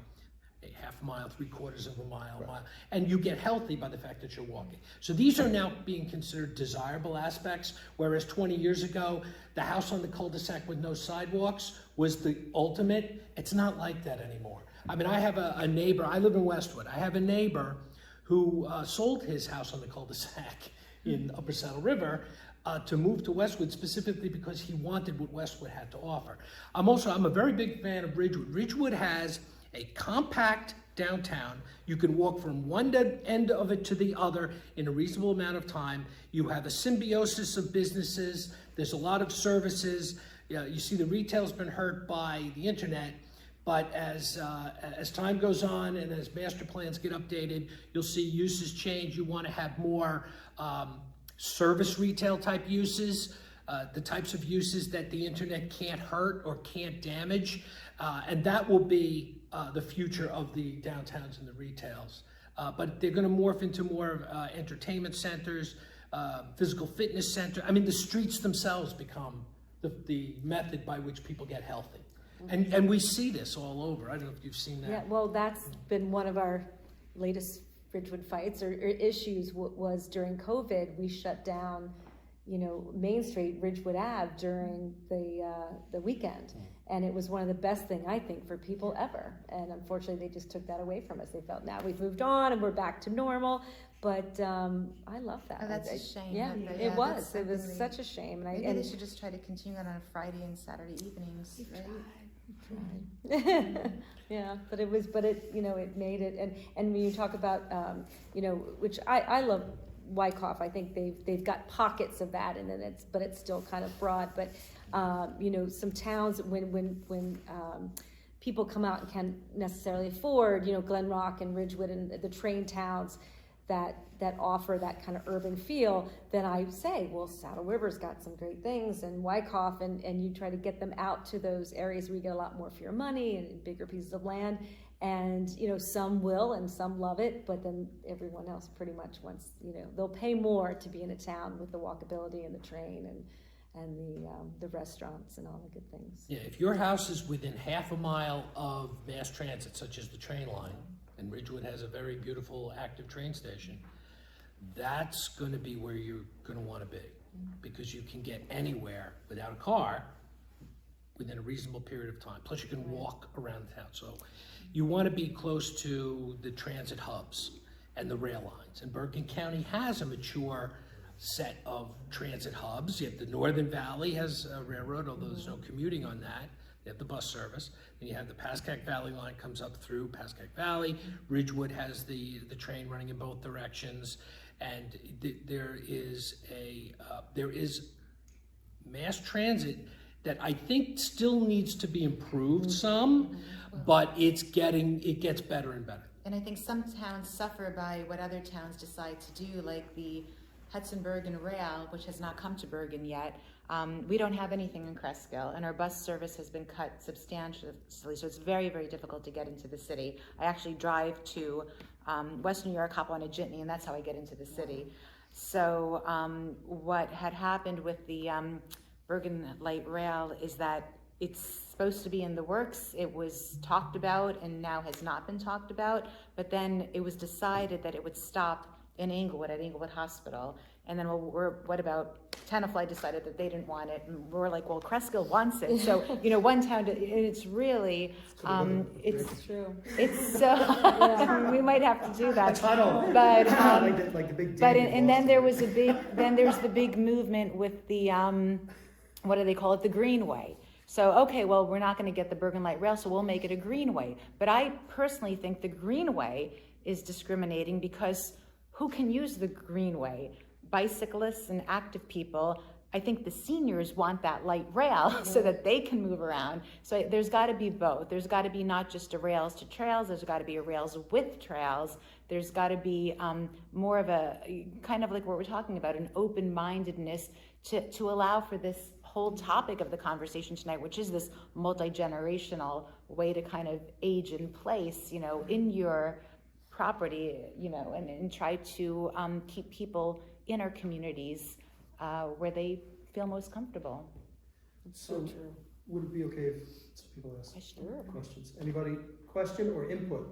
a half a mile, 3/4 of a mile, Right. mile, and you get healthy by the fact that you're walking. So these are now being considered desirable aspects, whereas 20 years ago, the house on the cul-de-sac with no sidewalks was the ultimate. It's not like that anymore. I mean, I have a neighbor, I live in Westwood, I have a neighbor who sold his house on the cul-de-sac in Upper Saddle River to move to Westwood, specifically because he wanted what Westwood had to offer. I'm a very big fan of Ridgewood. Ridgewood has a compact downtown. You can walk from one end of it to the other in a reasonable amount of time. You have a symbiosis of businesses. There's a lot of services. You see the retail's been hurt by the internet, but as time goes on and as master plans get updated, you'll see uses change. You want to have more service retail type uses, the types of uses that the internet can't hurt or can't damage, and that will be the future of the downtowns and the retails. But they're going to morph into more entertainment centers, physical fitness center. I mean, the streets themselves become the method by which people get healthy. And we see this all over. I don't know if you've seen that. Yeah, well, that's been one of our latest Ridgewood fights or issues was during COVID, we shut down, you know, Main Street, Ridgewood Ave during the weekend. And it was one of the best thing, I think, for people ever. And unfortunately, they just took that away from us. They felt now we've moved on and we're back to normal. But I love that. Oh, that's a shame. Yeah, it was. It was such a shame. And maybe they should just try to continue it on Friday and Saturday evenings. Right? Tried. Yeah, but it you know, it made it, and when you talk about you know, which I love Wyckoff, I think they've got pockets of that, and then it's still kind of broad, but you know, some towns when people come out and can't necessarily afford, you know, Glen Rock and Ridgewood and the train towns that offer that kind of urban feel, then I say, well, Saddle River's got some great things, and Wyckoff, and you try to get them out to those areas where you get a lot more for your money and bigger pieces of land. And, you know, some will and some love it, but then everyone else pretty much wants, you know, they'll pay more to be in a town with the walkability and the train and the restaurants and all the good things. Yeah, if your house is within half a mile of mass transit, such as the train line, and Ridgewood has a very beautiful active train station, that's going to be where you're going to want to be, because you can get anywhere without a car within a reasonable period of time. Plus you can walk around town. So you want to be close to the transit hubs and the rail lines. And Bergen County has a mature set of transit hubs. You have the Northern Valley has a railroad, although there's no commuting on that. They have the bus service. Then you have the Pascack Valley line comes up through Pascack Valley. Ridgewood has the train running in both directions. And there is mass transit that I think still needs to be improved some, but it gets better and better. And I think some towns suffer by what other towns decide to do, like the Hudson-Bergen Rail, which has not come to Bergen yet. We don't have anything in Cresskill, and our bus service has been cut substantially, so it's very, very difficult to get into the city. I actually drive to West New York, hop on a jitney, and that's how I get into the city. So what had happened with the Bergen Light Rail is that it's supposed to be in the works. It was talked about and now has not been talked about, but then it was decided that it would stop in Englewood at Englewood Hospital. And then, what about Tenafly decided that they didn't want it, and we're like, well, Cresskill wants it. So, one town, it's really, It's true. it's so, we might have to do A that. tunnel. But, like the big. but, dam in and then Boston. there was there's the big movement with the, what do they call it, the Greenway. So, okay, well, we're not gonna get the Bergen Light Rail, so we'll make it a Greenway. But I personally think the Greenway is discriminating because who can use the Greenway? Bicyclists and active people. I think the seniors want that light rail so that they can move around. So there's got to be both. There's got to be not just a rails to trails, there's got to be a rails with trails. There's got to be more of a, kind of like what we're talking about, an open-mindedness to allow for this whole topic of the conversation tonight, which is this multi-generational way to kind of age in place, in your property, and try to keep people in our communities where they feel most comfortable. So, would it be okay if some people ask Sure. questions? Anybody question or input?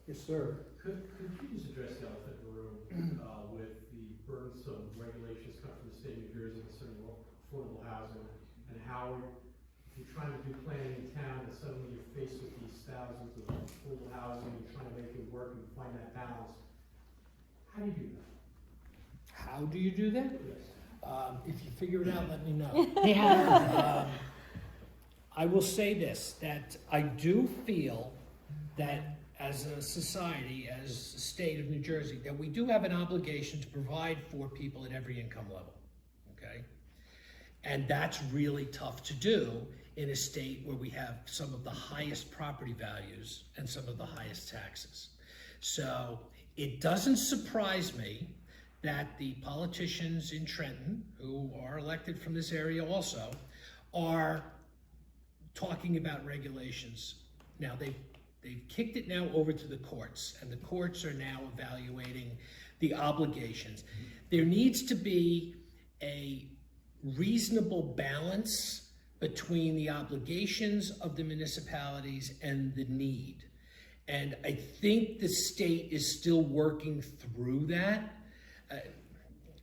Yes, sir. Could you just address the elephant in the room with the burdensome regulations coming from the state of New Jersey concerning affordable housing, and how if you're trying to do planning in town and suddenly you're faced with these thousands of affordable housing and you're trying to make it work and find that balance, how do you do that? How do you do that? Yes. If you figure it out, let me know. Yeah. I will say this, that I do feel that as a society, as a state of New Jersey, that we do have an obligation to provide for people at every income level, okay? And that's really tough to do in a state where we have some of the highest property values and some of the highest taxes. So it doesn't surprise me that the politicians in Trenton, who are elected from this area also, are talking about regulations. Now, they've kicked it now over to the courts, and the courts are now evaluating the obligations. There needs to be a reasonable balance between the obligations of the municipalities and the need. And I think the state is still working through that.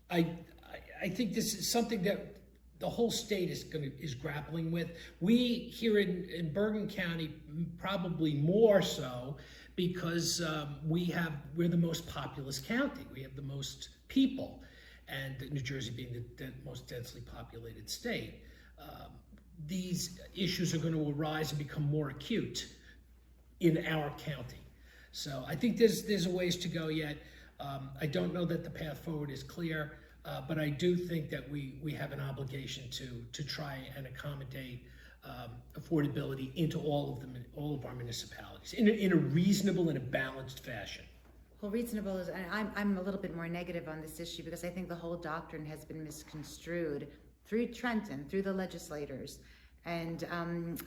I think this is something that the whole state is grappling with. We here in Bergen County, probably more so, because we're the most populous county. We have the most people, and New Jersey being the most densely populated state. These issues are going to arise and become more acute in our county. So I think there's a ways to go yet. I don't know that the path forward is clear, but I do think that we have an obligation to try and accommodate affordability into all of our municipalities in a reasonable and a balanced fashion. Well, reasonable is, and I'm a little bit more negative on this issue because I think the whole doctrine has been misconstrued through Trenton, through the legislators. And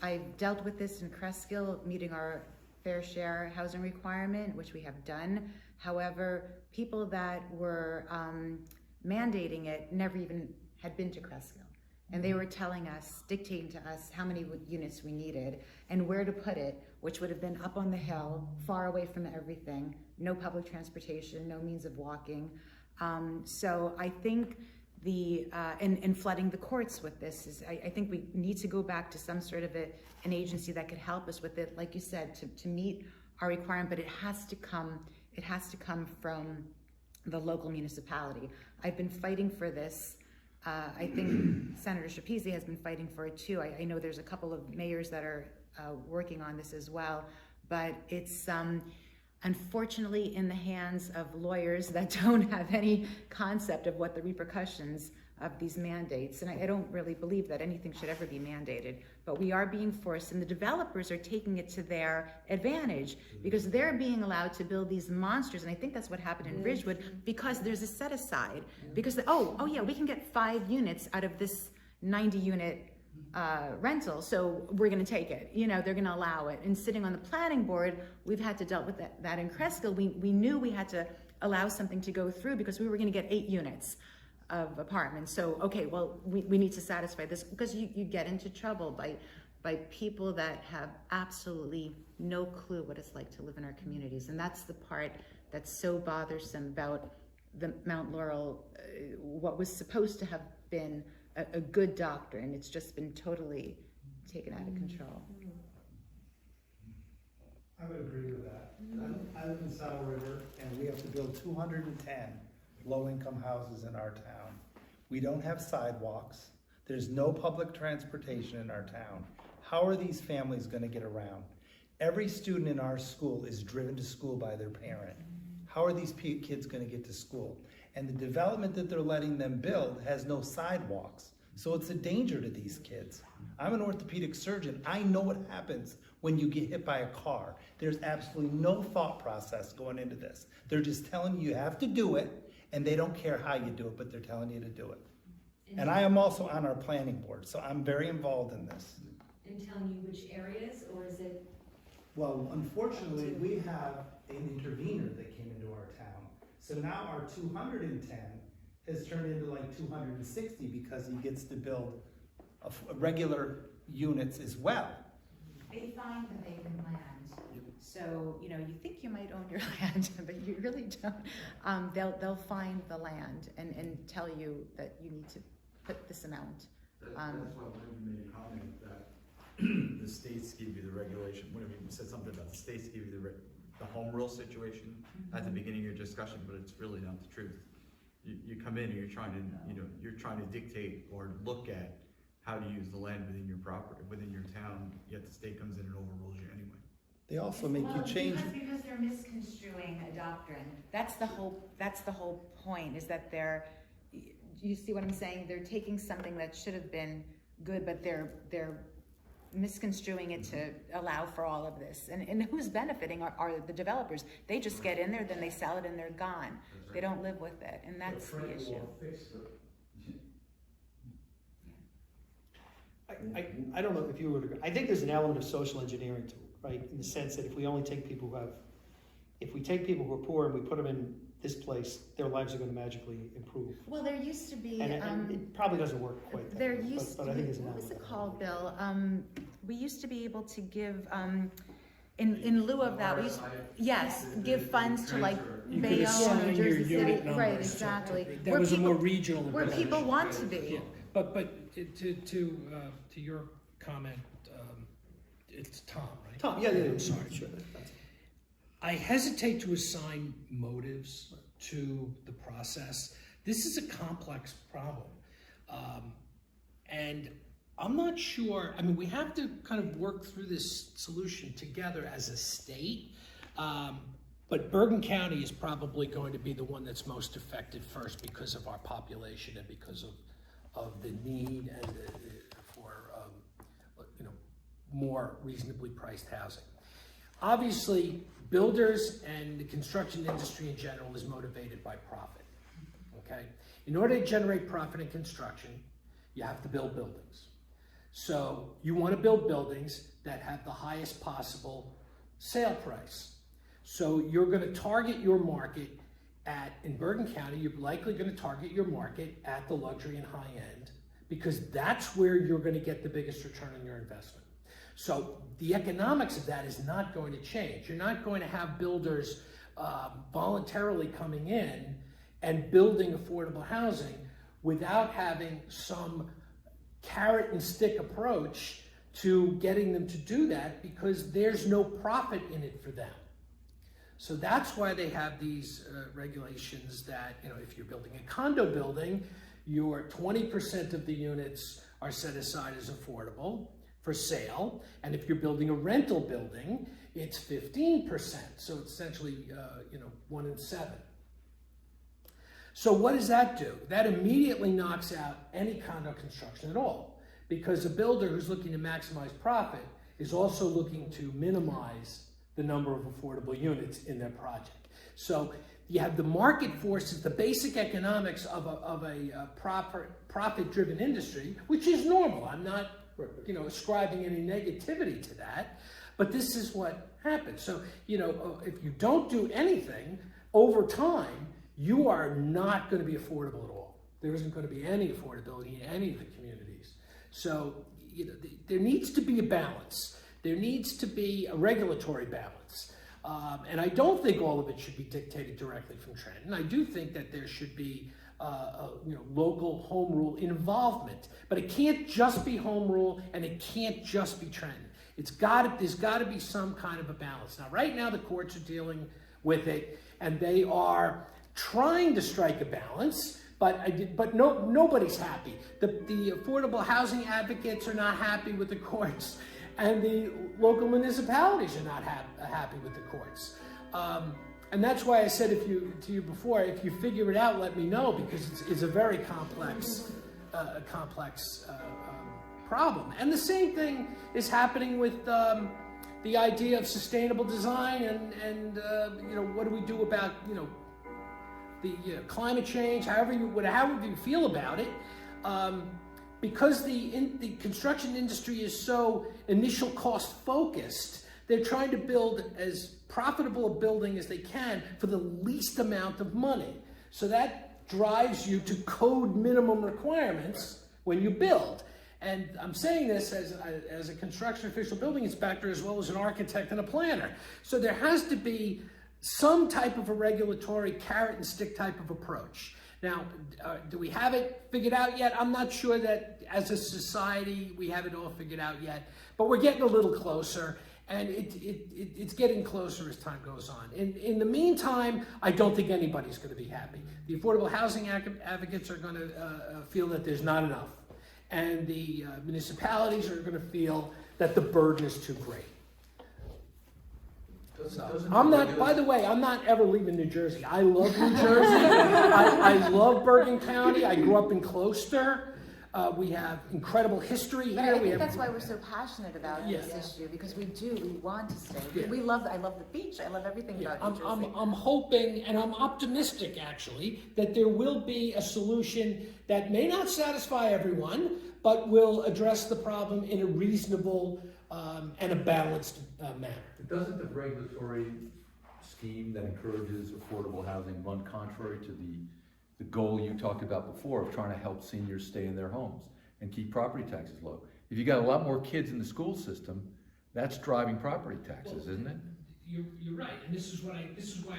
I've dealt with this in Cresskill, meeting our fair share housing requirement, which we have done. However, people that were mandating it never even had been to Cresskill. And they were telling us, dictating to us how many units we needed and where to put it, which would have been up on the hill, far away from everything, no public transportation, no means of walking. So I think and flooding the courts with this is, I think we need to go back to some sort of an agency that could help us with it, like you said, to meet our requirement, but it has to come from the local municipality. I've been fighting for this. I think Senator Schapese has been fighting for it too. I know there's a couple of mayors that are working on this as well, but it's unfortunately in the hands of lawyers that don't have any concept of what the repercussions of these mandates. And I don't really believe that anything should ever be mandated, but we are being forced, and the developers are taking it to their advantage because they're being allowed to build these monsters. And I think that's what happened in Ridgewood, because there's a set aside, because oh yeah, we can get 5 units out of this 90 unit rental, so we're going to take it. They're going to allow it. And sitting on the planning board, we've had to deal with that in Cresskill. We knew we had to allow something to go through because we were going to get 8 units. of apartments. So, okay, well, we need to satisfy this, because you get into trouble by people that have absolutely no clue what it's like to live in our communities. And that's the part that's so bothersome about the Mount Laurel, what was supposed to have been a good doctrine. It's just been totally taken out of control. I would agree with that. I live in Saddle River, and we have to build 210 low-income houses in our town. We don't have sidewalks. There's no public transportation in our town. How are these families going to get around? Every student in our school is driven to school by their parent. How are these kids going to get to school? And the development that they're letting them build has no sidewalks. So it's a danger to these kids. I'm an orthopedic surgeon. I know what happens when you get hit by a car. There's absolutely no thought process going into this. They're just telling you have to do it, and they don't care how you do it, but they're telling you to do it. And I am also on our planning board, so I'm very involved in this. And telling you which areas, or is it? Well, unfortunately, we have an intervener that came into our town. So now our 210 has turned into like 260 because he gets to build regular units as well. They find the vacant land. So, you think you might own your land, but you really don't. They'll find the land and tell you that you need to put this amount. That's why when you made a comment that the states give you the regulation, whenever you said something about the states give you the home rule situation at the beginning of your discussion, but it's really not the truth. You come in and you're trying to dictate or look at how to use the land within your property, within your town, yet the state comes in and overrules you anyway. They also make you change. Because they're misconstruing a doctrine. That's the whole point, is that you see what I'm saying? They're taking something that should have been good, but they're misconstruing it to allow for all of this. And who's benefiting are the developers. They just get in there, then they sell it, and they're gone. Right. They don't live with it, and that's the issue. I don't know if you would agree. I think there's an element of social engineering to it, right? In the sense that if we take people who are poor and we put them in this place, their lives are going to magically improve. Well, there used to be. And it probably doesn't work quite that way, but I think there's an What was element it of called, Bill? We used to be able to give, in lieu of that, we used, yes, give funds to like You could Bayonne, assign New your Jersey City. unit numbers. Right, exactly. That Where was a more people- regional Where approach. people want to be. Yeah, but to your comment, it's Tom, right? Tom, yeah, I'm sorry. sure. I hesitate to assign motives to the process. This is a complex problem. And I'm not sure, we have to kind of work through this solution together as a state. But Bergen County is probably going to be the one that's most affected first because of our population and because of the need and for more reasonably priced housing. Obviously, builders and the construction industry in general is motivated by profit, okay? In order to generate profit in construction, you have to build buildings. So you want to build buildings that have the highest possible sale price. So you're going to target your market in Bergen County, you're likely going to target your market at the luxury and high end because that's where you're going to get the biggest return on your investment. So the economics of that is not going to change. You're not going to have builders voluntarily coming in and building affordable housing without having some carrot and stick approach to getting them to do that because there's no profit in it for them. So that's why they have these regulations that, if you're building a condo building, your 20% of the units are set aside as affordable for sale. And if you're building a rental building, it's 15%. So it's essentially, 1 in 7. So what does that do? That immediately knocks out any condo construction at all, because a builder who's looking to maximize profit is also looking to minimize the number of affordable units in their project. So you have the market forces, the basic economics of a profit-driven industry, which is normal. I'm not, ascribing any negativity to that, but this is what happens. So, if you don't do anything over time, you are not going to be affordable at all. there isn't going to be any affordability in any of the communities. So, there needs to be a balance. There needs to be a regulatory balance. And I don't think all of it should be dictated directly from Trenton. I do think that there should be local home rule involvement, but it can't just be home rule and it can't just be Trenton. There's got to be some kind of a balance. Now, right now the courts are dealing with it, and they are trying to strike a balance, but nobody's happy. The affordable housing advocates are not happy with the courts, and the local municipalities are not happy with the courts. And that's why I said to you before, if you figure it out, let me know, because it's a very complex problem. And the same thing is happening with the idea of sustainable design and what do we do about the climate change, however you feel about it. Because the construction industry is so initial cost focused, they're trying to build as profitable a building as they can for the least amount of money. So that drives you to code minimum requirements when you build. And I'm saying this as a construction official, building inspector, as well as an architect and a planner. So there has to be some type of a regulatory carrot and stick type of approach. Now, do we have it figured out yet? I'm not sure that as a society we have it all figured out yet, but we're getting a little closer, and it's getting closer as time goes on. In the meantime, I don't think anybody's going to be happy. The affordable housing advocates are going to feel that there's not enough, and the municipalities are going to feel that the burden is too great. By the way, I'm not ever leaving New Jersey. I love New Jersey. I love Bergen County. I grew up in Closter. We have incredible history here. I think that's why we're so passionate about this issue, because we want to stay. Yeah. I love the beach. I love everything about New Jersey. I'm hoping, and I'm optimistic actually, that there will be a solution that may not satisfy everyone, but will address the problem in a reasonable and a balanced manner. Doesn't the regulatory scheme that encourages affordable housing run contrary to the goal you talked about before of trying to help seniors stay in their homes and keep property taxes low? If you got a lot more kids in the school system, that's driving property taxes, isn't it? You're right, and this is why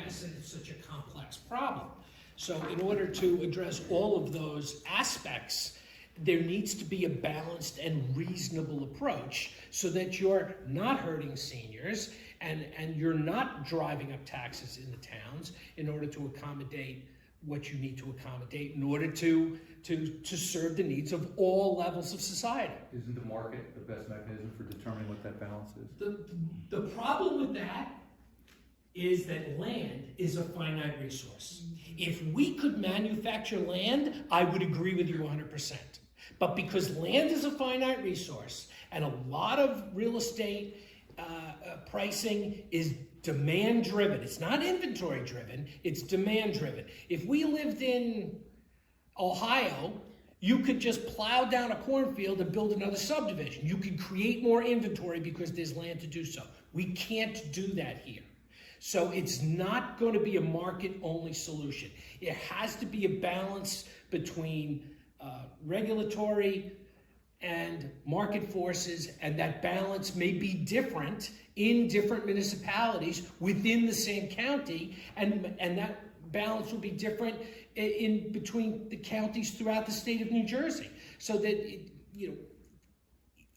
I said it's such a complex problem. So in order to address all of those aspects, there needs to be a balanced and reasonable approach so that you're not hurting seniors and you're not driving up taxes in the towns in order to accommodate what you need to accommodate in order to serve the needs of all levels of society. Isn't the market the best mechanism for determining what that balance is? The problem with that is that land is a finite resource. If we could manufacture land, I would agree with you 100%. But because land is a finite resource and a lot of real estate pricing is demand driven, it's not inventory driven, it's demand driven. If we lived in Ohio, you could just plow down a cornfield and build another subdivision. You could create more inventory because there's land to do so. We can't do that here. So it's not going to be a market-only solution. It has to be a balance between regulatory and market forces, and that balance may be different in different municipalities within the same county, and that balance will be different in between the counties throughout the state of New Jersey. So that,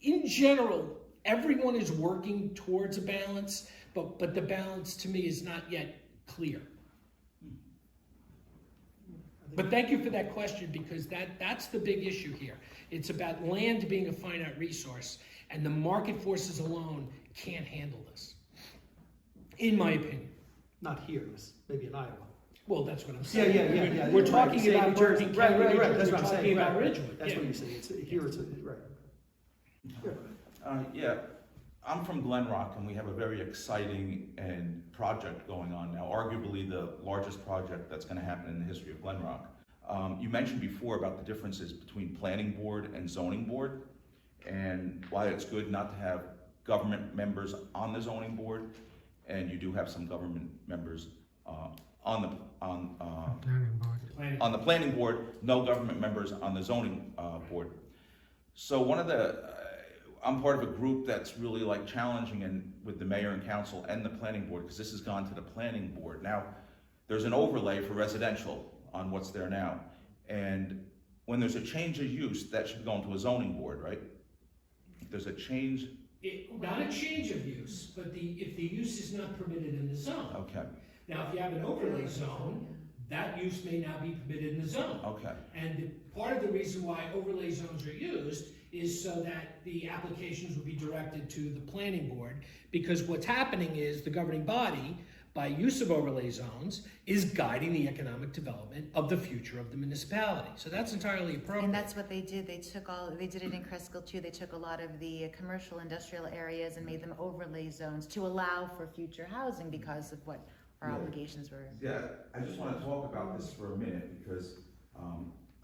in general, everyone is working towards a balance, but the balance to me is not yet clear. But thank you for that question, because that's the big issue here. It's about land being a finite resource, and the market forces alone can't handle this, in my opinion. Not here, maybe in Iowa. Well, that's what I'm saying. Yeah. We're talking about Bergen County. Right. That's We're what I'm talking saying. about Right. Ridgewood. That's what you say. Here it's right. Yeah, I'm from Glen Rock, and we have a very exciting project going on now, arguably the largest project that's going to happen in the history of Glen Rock. You mentioned before about the differences between planning board and zoning board, and why it's good not to have government members on the zoning board, and you do have some government members on the Planning. On the planning board, no government members on the zoning board. So one of the, I'm part of a group that's really like challenging and with the mayor and council and the planning board, because this has gone to the planning board. Now, there's an overlay for residential on what's there now. And when there's a change of use, that should go into a zoning board, right? If there's a change. Not a change of use, but if the use is not permitted in the zone. Okay, Now, if you have an overlay zone, that use may not be permitted in the zone. okay. And part of the reason why overlay zones are used is so that the applications will be directed to the planning board, because what's happening is the governing body, by use of overlay zones, is guiding the economic development of the future of the municipality. So that's entirely appropriate. And that's what they did. They did it in Cresskill too. They took a lot of the commercial industrial areas and made them overlay zones to allow for future housing because of what our Yeah. obligations were. Yeah, I just want to talk about this for a minute because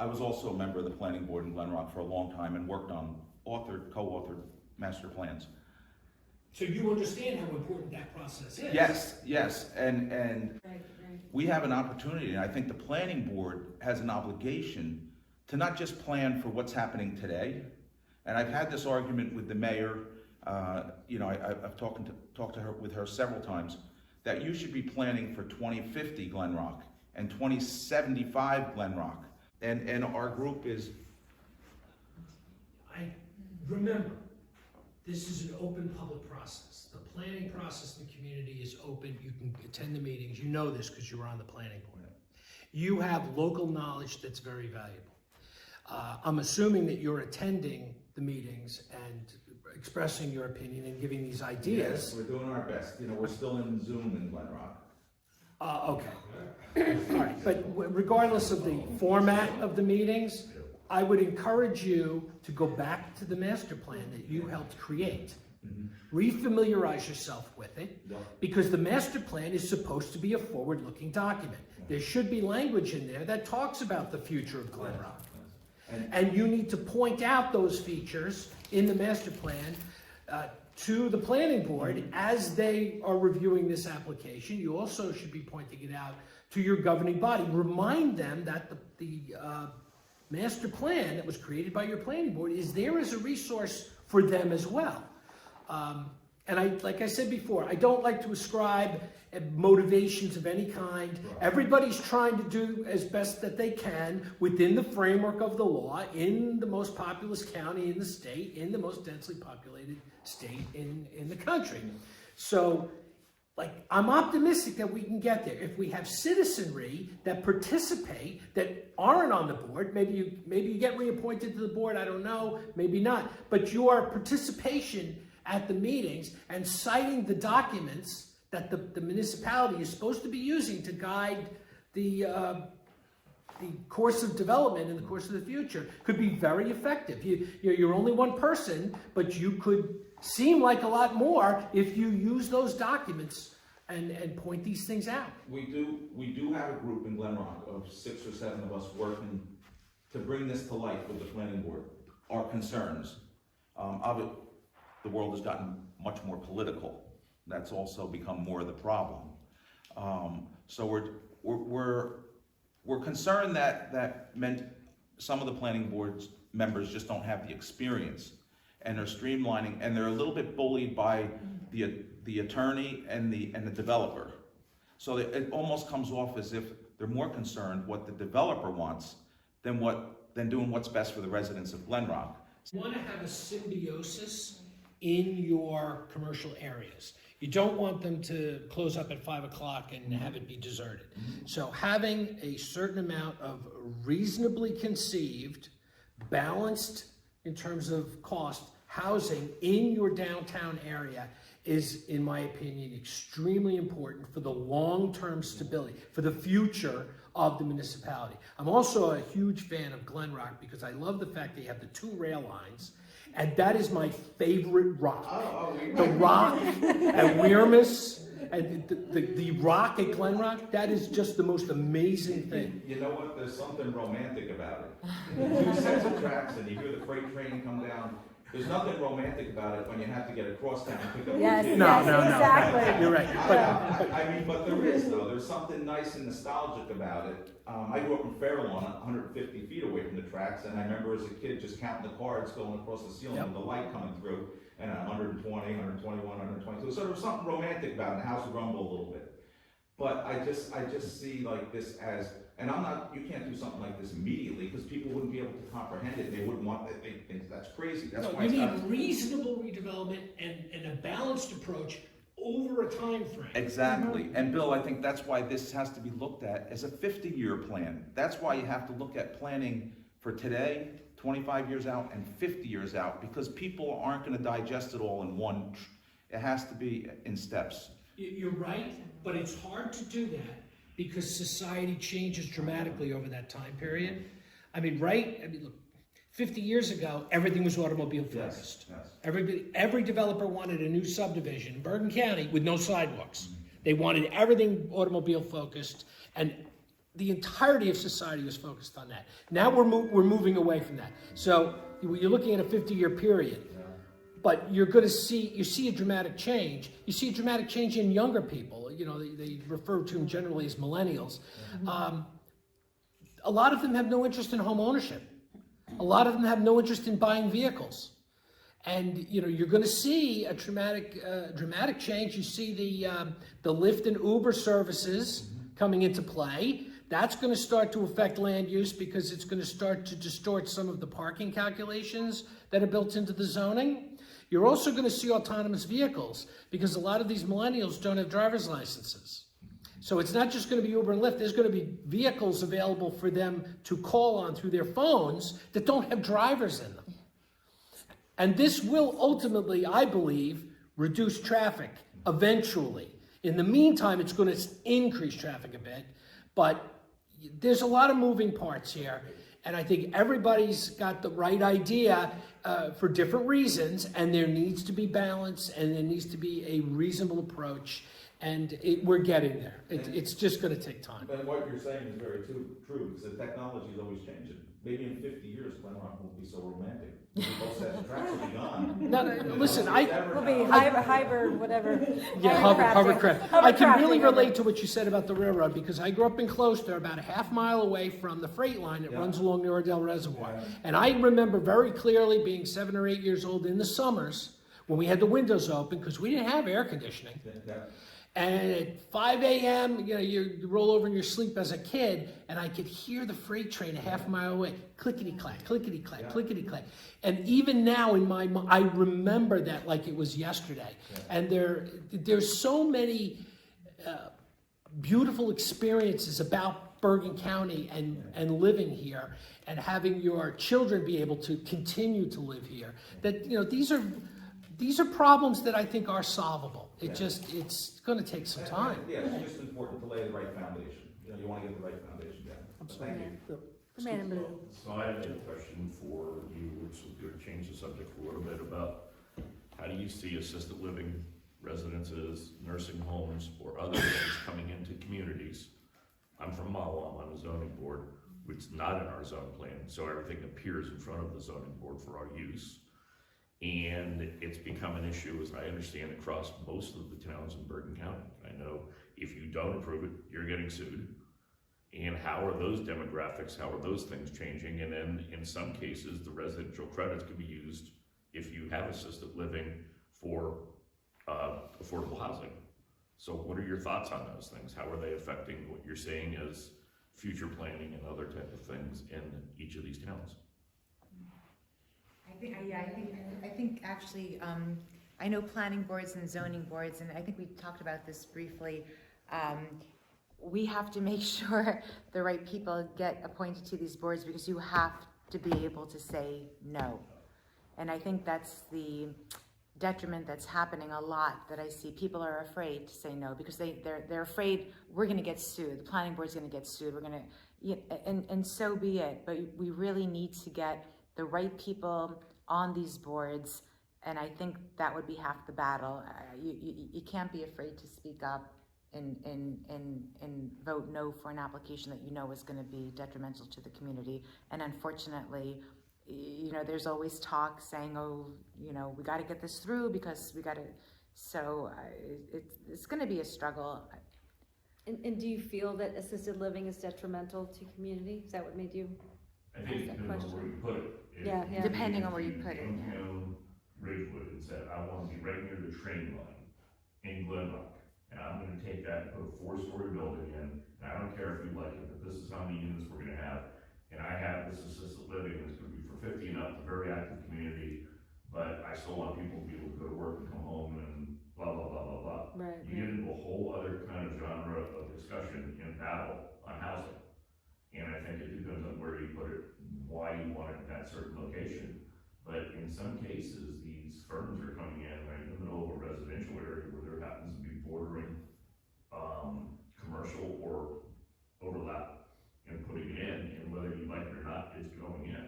I was also a member of the planning board in Glen Rock for a long time and worked on co-authored master plans. So you understand how important that process is? Yes, and we have an opportunity, and I think the planning board has an obligation to not just plan for what's happening today. And I've had this argument with the mayor, I've talked to her with her several times, that you should be planning for 2050 Glen Rock and 2075 Glen Rock. And our group is. Remember, this is an open public process. The planning process in the community is open. You can attend the meetings. You know this because you were on the planning board. You have local knowledge that's very valuable. I'm assuming that you're attending the meetings and expressing your opinion and giving these ideas. Yes, we're doing our best. We're still in Zoom in Glen Rock. Okay. All right, but regardless of the format of the meetings, I would encourage you to go back to the master plan that you helped create. Refamiliarize yourself with it, because the master plan is supposed to be a forward-looking document. There should be language in there that talks about the future of Glen Rock. And you need to point out those features in the master plan to the planning board as they are reviewing this application. You also should be pointing it out to your governing body. Remind them that the master plan that was created by your planning board is there as a resource for them as well. And like I said before, I don't like to ascribe motivations of any kind. Everybody's trying to do as best that they can within the framework of the law in the most populous county in the state, in the most densely populated state in the country. So, I'm optimistic that we can get there. If we have citizenry that participate, that aren't on the board, maybe you get reappointed to the board, I don't know, maybe not. But your participation at the meetings and citing the documents that the municipality is supposed to be using to guide the course of development in the course of the future could be very effective. You're only one person, but you could seem like a lot more if you use those documents and point these things out. We do have a group in Glen Rock of 6 or 7 of us working to bring this to light with the planning board, our concerns. The world has gotten much more political. That's also become more of the problem. So we're concerned that meant some of the planning board's members just don't have the experience, and they're streamlining, and they're a little bit bullied by the attorney and the developer. So it almost comes off as if they're more concerned what the developer wants than doing what's best for the residents of Glen Rock. You want to have a symbiosis in your commercial areas. You don't want them to close up at 5 o'clock and have it be deserted. So having a certain amount of reasonably conceived, balanced in terms of cost, housing in your downtown area is, in my opinion, extremely important for the long-term stability, for the future of the municipality. I'm also a huge fan of Glen Rock because I love the fact that you have the 2 rail lines, and that is my favorite rock. The rock at Weirmus and the rock at Glen Rock, that is just the most amazing thing. You know what? There's something romantic about it. 2 sets of tracks, and you hear the freight train come down, There's nothing romantic about it when you have to get across town and pick up Yes, your kid. yes, No. exactly. You're right. I mean, but there is though, there's something nice and nostalgic about it. I grew up in Fairlawn, 150 feet away from the tracks, and I remember as a kid just counting the cards going across the ceiling with the light coming through, and 120, 121, 122. So there was something romantic about it, and the house would rumble a little bit. But I just see like this as, and you can't do something like this immediately, because people wouldn't be able to comprehend it, they wouldn't want, they think that's crazy, that's why You it's need not. reasonable redevelopment and a balanced approach over a time frame. Exactly, and Bill, I think that's why this has to be looked at as a 50-year plan. That's why you have to look at planning for today, 25 years out, and 50 years out, because people aren't gonna digest it all in one, it has to be in steps. You're right, but it's hard to do that because society changes dramatically over that time period. I mean, look, 50 years ago, everything was automobile focused. Yes. Every developer wanted a new subdivision in Bergen County with no sidewalks. They wanted everything automobile focused, and the entirety of society was focused on that. Now we're moving away from that. So you're looking at a 50-year period. But you see a dramatic change. You see a dramatic change in younger people. You know, they refer to them generally as millennials. A lot of them have no interest in home ownership. A lot of them have no interest in buying vehicles. And you know, you're going to see a dramatic change. You see the Lyft and Uber services coming into play. That's going to start to affect land use because it's going to start to distort some of the parking calculations that are built into the zoning. You're also going to see autonomous vehicles because a lot of these millennials don't have driver's licenses. So it's not just going to be Uber and Lyft. There's going to be vehicles available for them to call on through their phones that don't have drivers in them. And this will ultimately, I believe, reduce traffic eventually. In the meantime, it's going to increase traffic a bit, but there's a lot of moving parts here. And I think everybody's got the right idea for different reasons, and there needs to be balance, and there needs to be a reasonable approach, and we're getting there. It's just going to take time. But what you're saying is very true, because the technology is always changing. Maybe in 50 years, Glen Rock won't be so romantic. Both sets of tracks will be gone. No, listen, We'll be hybrid, whatever. Yeah, hovercraft. I can really Hovercrafting. relate to what you said about the railroad because I grew up in Closter, about a half mile away from the freight line that runs along the Ordell Reservoir. And I remember very clearly being 7 or 8 years old in the summers when we had the windows open because we didn't have air conditioning. And at 5 a.m., you know, you roll over in your sleep as a kid, and I could hear the freight train a half mile away, clickety-clack, clickety-clack, clickety-clack. And even now in my mind, I remember that like it was yesterday. And there's so many beautiful experiences about Bergen County and living here and having your children be able to continue to live here. That, you know, these are problems that I think are solvable. It's going to take some time. Yeah, it's just important to lay the right foundation. You know, you want to get the right foundation down. Thank you. The man in blue. So I have a question for you, which will change the subject a little bit about how do you see assisted living residences, nursing homes, or other things coming into communities? I'm from Mahwah, I'm on the zoning board, which is not in our zone plan, so everything appears in front of the zoning board for our use. And it's become an issue, as I understand, across most of the towns in Bergen County. I know if you don't approve it, you're getting sued. And how are those demographics, how are those things changing? And then in some cases, the residential credits can be used if you have assisted living for affordable housing. So what are your thoughts on those things? How are they affecting what you're seeing as future planning and other type of things in each of these towns? I think actually, I know planning boards and zoning boards, and I think we talked about this briefly. We have to make sure the right people get appointed to these boards because you have to be able to say no. And I think that's the detriment that's happening a lot that I see. People are afraid to say no because they're afraid we're going to get sued. The planning board's going to get sued. We're going to, and so be it. But we really need to get the right people on these boards, and I think that would be half the battle. You can't be afraid to speak up and vote no for an application that you know is going to be detrimental to the community. And unfortunately, you know, there's always talk saying, oh, you know, we got to get this through because we got to, so it's going to be a struggle. And do you feel that assisted living is detrimental to community? Is that what made you? I think it Ask that depends on question. where you put it. If Yeah, you yeah. Depending on where you came put it, to yeah. downtown Ridgewood and said, I want to be right near the train line in Glen Rock, and I'm gonna take that and put a 4-story building in, and I don't care if you like it, but this is how many units we're gonna have, and I have this assisted living that's gonna be for 50 and up, a very active community, but I still want people to be able to go to work and come home and blah, blah, blah, blah, blah. Right. You get into a whole other kind of genre of discussion in battle on housing. And I think it depends on where you put it, why you want it in that certain location. But in some cases, these firms are coming in right in the middle of a residential area where there happens to be bordering, commercial or overlap and putting it in, and whether you like it or not, it's going in.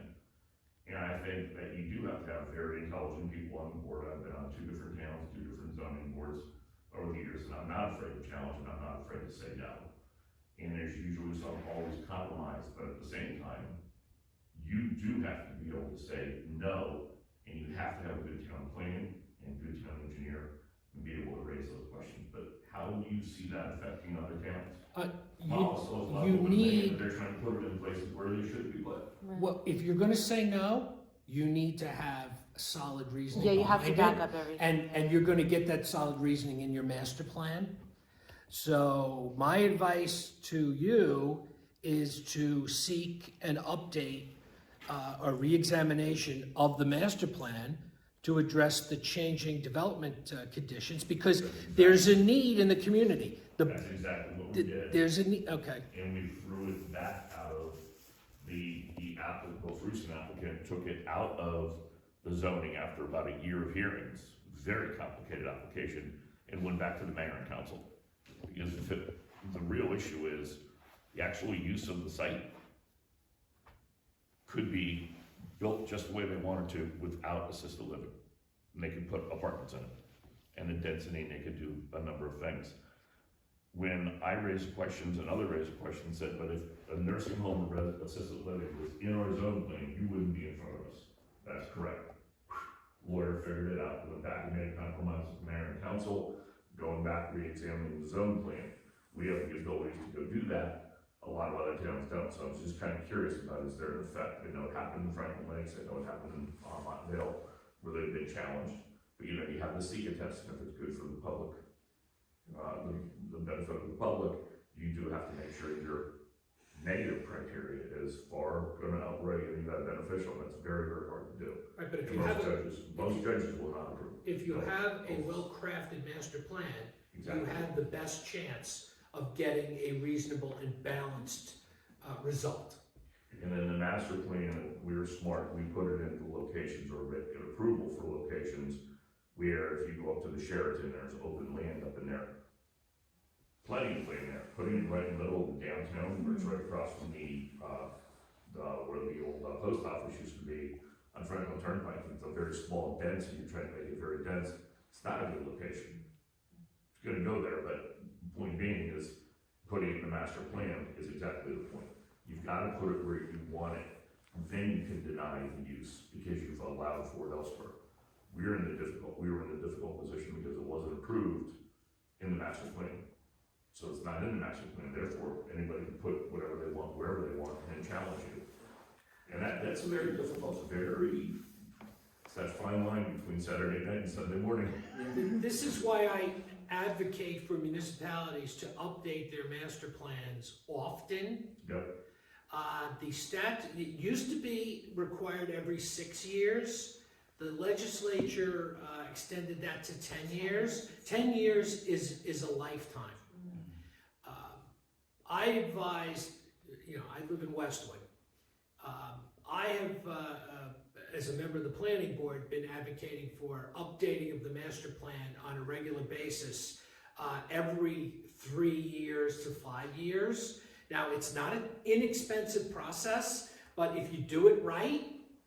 And I think that you do have to have very intelligent people on the board. I've been on 2 different towns, 2 different zoning boards over the years, and I'm not afraid to challenge, and I'm not afraid to say no. And there's usually always compromise, but at the same time, you do have to be able to say no, and you have to have a good town planning and good town engineer and be able to raise those questions. But how do you see that affecting other towns? You need, They're trying to put it in places where they should be put. well, if you're gonna say no, you need to have solid reasoning Yeah, you have to behind back it. up everything. And you're gonna get that solid reasoning in your master plan. So my advice to you is to seek an update, or re-examination of the master plan to address the changing development conditions, because there's a need in the community. That's exactly what we did. There's a need, okay. And we threw it back out of the most recent applicant took it out of the zoning after about a year of hearings, very complicated application, and went back to the mayor and council. Because the real issue is the actual use of the site could be built just the way they wanted to without assisted living. And they could put apartments in it, and the density, and they could do a number of things. When I raised questions and others raised questions, said, but if a nursing home or assisted living was in our zone plan, you wouldn't be in front of us. That's correct. Lawyer figured it out, went back and made a compromise with the mayor and council, going back, re-examining the zone plan. We have the ability to go do that. A lot of other towns don't, so I was just kind of curious about, is there an effect? I know it happened in Franklin Lakes, I know it happened in Montvale, where they've been challenged. But you know, you have the Seeker test, and if it's good for the public, the benefit of the public, you do have to make sure your negative criteria is far going to outweigh any of that beneficial. That's very, very hard to do. Right, but if And you have most judges will not approve. if you have a well-crafted master plan, Exactly. you have the best chance of getting a reasonable and balanced result. And then the master plan, we were smart, we put it into locations or get approval for locations where if you go up to the Sheraton, there's open land up in there. Plenty of land there, putting it right in the middle of the downtown, where it's right across from where the old post office used to be on Franklin Turnpike. It's a very small, dense, and you're trying to make it very dense. It's not a good location. It's gonna go there, but the point being is putting it in the master plan is exactly the point. You've got to put it where you want it, then you can deny the use because you've allowed for it elsewhere. We were in the difficult position because it wasn't approved in the master plan. So it's not in the master plan, therefore anybody can put whatever they want, wherever they want, and challenge you. And that's very difficult, it's that fine line between Saturday night and Sunday morning. This is why I advocate for municipalities to update their master plans often. Yep. It used to be required every 6 years. The legislature extended that to 10 years. 10 years is a lifetime. I advised, I live in Westwood. I have, as a member of the planning board, been advocating for updating of the master plan on a regular basis every 3 years to 5 years. Now, it's not an inexpensive process, but if you do it right,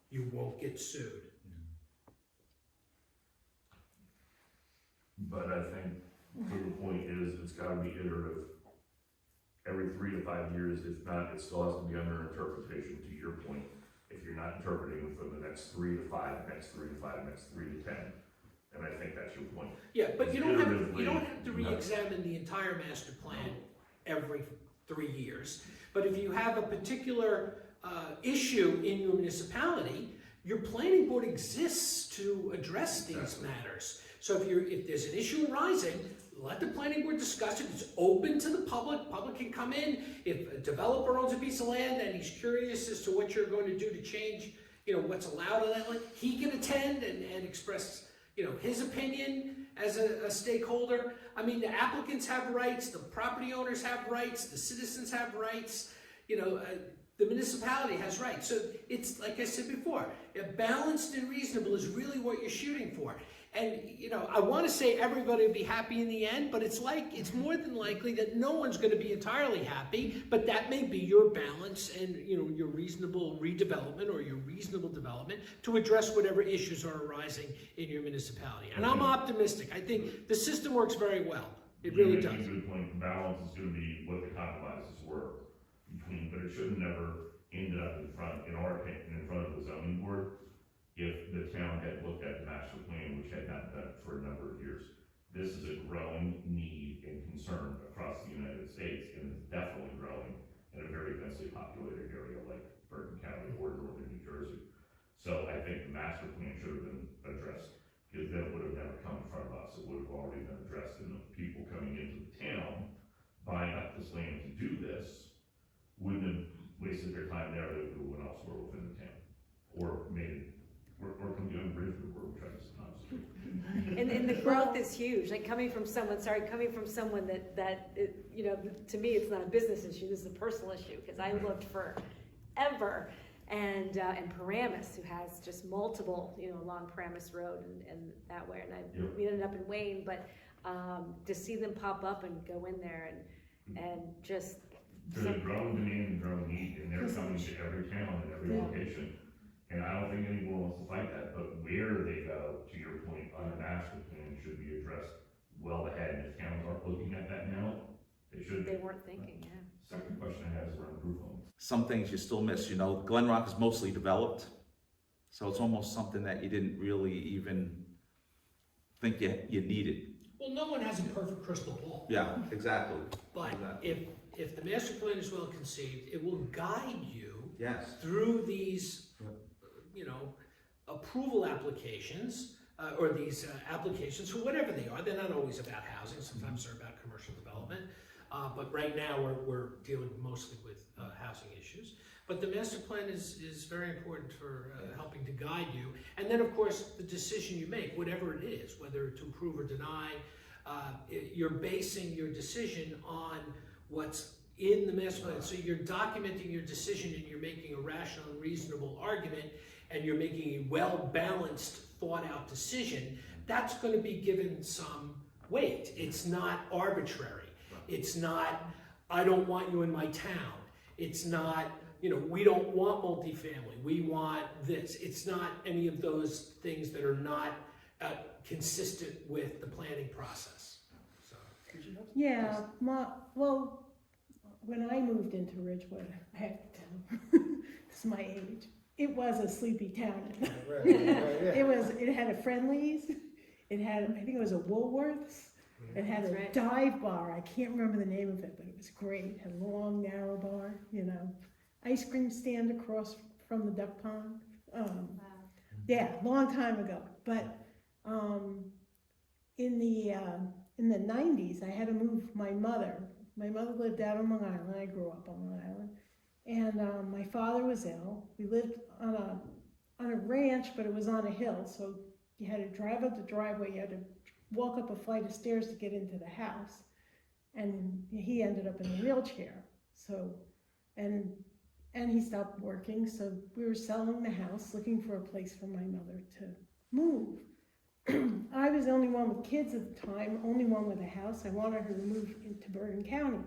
you won't get sued. But I think the point is, it's gotta be iterative. Every 3 to 5 years, if not, it still has to be under interpretation, to your point. If if you're not interpreting from the next 3 to 5, next 3 to 5, next 3 to 10. And I think that's your point. Yeah, but you don't have to Iteratively, re-examine the entire master plan every 3 years. But if you have a particular issue in your municipality, your planning board exists to address these matters. So if there's an issue arising, let the planning board discuss it. It's open to the public. Public can come in. If a developer owns a piece of land and he's curious as to what you're going to do to change, what's allowed on that land, he can attend and express, his opinion as a stakeholder. I mean, the applicants have rights, the property owners have rights, the citizens have rights, the municipality has rights. So it's, like I said before, balanced and reasonable is really what you're shooting for. And, I want to say everybody will be happy in the end, but it's more than likely that no one's going to be entirely happy, but that may be your balance and, your reasonable redevelopment or your reasonable development to address whatever issues are arising in your municipality. And I'm optimistic. I think the system works very well. It really does. That's a good point. The balance is going to be what the compromises were between, but it should have never ended up in our opinion, in front of the zoning board, if the town had looked at the master plan, which had not done for a number of years. This is a growing need and concern across the United States, and it's definitely growing in a very densely populated area like Bergen County or northern New Jersey. So I think the master plan should have been addressed, because that would have never come in front of us. It would have already been addressed, and the people coming into the town, buying up this land to do this, wouldn't have wasted their time there. They would have went elsewhere within the town, or made it. Or come down Ridgewood, where we're trying to sometimes. And the growth is huge. Like coming from someone that to me it's not a business issue. This is a personal issue because I looked forever, and Paramus, who has just multiple, along Paramus Road and that way, and we ended up in Wayne, but to see them pop up and go in there and just. There's a growing demand and growing need, and they're coming to every town and every location. And I don't think anyone wants to fight that, but where they go, to your point, on the master plan should be addressed well ahead. And if towns aren't looking at that now, they should. They weren't thinking, yeah. Second question I have is around group homes. Some things you still miss, Glen Rock is mostly developed, so it's almost something that you didn't really even think you needed. Well, no one has a perfect crystal ball. Yeah, exactly. But Exactly. if the master plan is well conceived, it will guide you Yes. through these approval applications, or these applications for whatever they are. They're not always about housing, sometimes they're about commercial development, but right now we're dealing mostly with housing issues. But the master plan is very important for helping to guide you. And then of course the decision you make, whatever it is, whether to approve or deny, you're basing your decision on what's in the master plan. So you're documenting your decision and you're making a rational and reasonable argument, and you're making a well-balanced, thought-out decision. That's going to be given some weight. It's not arbitrary. It's not, I don't want you in my town. It's not, we don't want multifamily. We want this. It's not any of those things that are not consistent with the planning process. So, did you know? Yeah, when I moved into Ridgewood, I have to tell, this is my age, it was a sleepy town. Right. It had a Friendly's, it had, I think it was a Woolworths, it had a dive bar, I can't remember the name of it, but it was great. It had a long, narrow bar, ice cream stand across from the duck pond. Yeah, long time ago. But in the 90s, I had to move my mother. My mother lived out on Long Island. I grew up on Long Island. And my father was ill. We lived on a ranch, but it was on a hill. So you had to drive up the driveway. You had to walk up a flight of stairs to get into the house. And he ended up in a wheelchair. So, and he stopped working. So we were selling the house, looking for a place for my mother to move. I was the only one with kids at the time, only one with a house. I wanted her to move into Bergen County.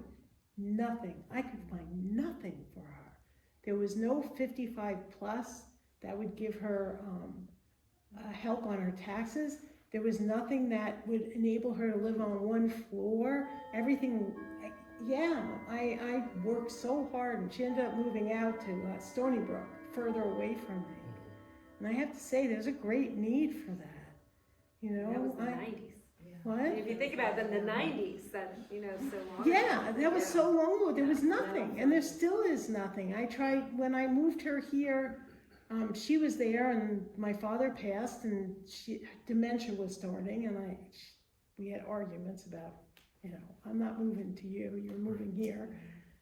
Nothing. I could find nothing for her. There was no 55 plus that would give her help on her taxes. There was nothing that would enable her to live on one floor. Everything, I worked so hard, and she ended up moving out to Stony Brook, further away from me. And I have to say, there's a great need for that. You know, That was the 90s. What? If you think about it, in the 90s, that, you know, so long. Yeah, that was so long ago. There was nothing, and there still is nothing. I tried, when I moved her here, she was there, and my father passed, and dementia was starting, and we had arguments about, you know, I'm not moving to you, you're moving here.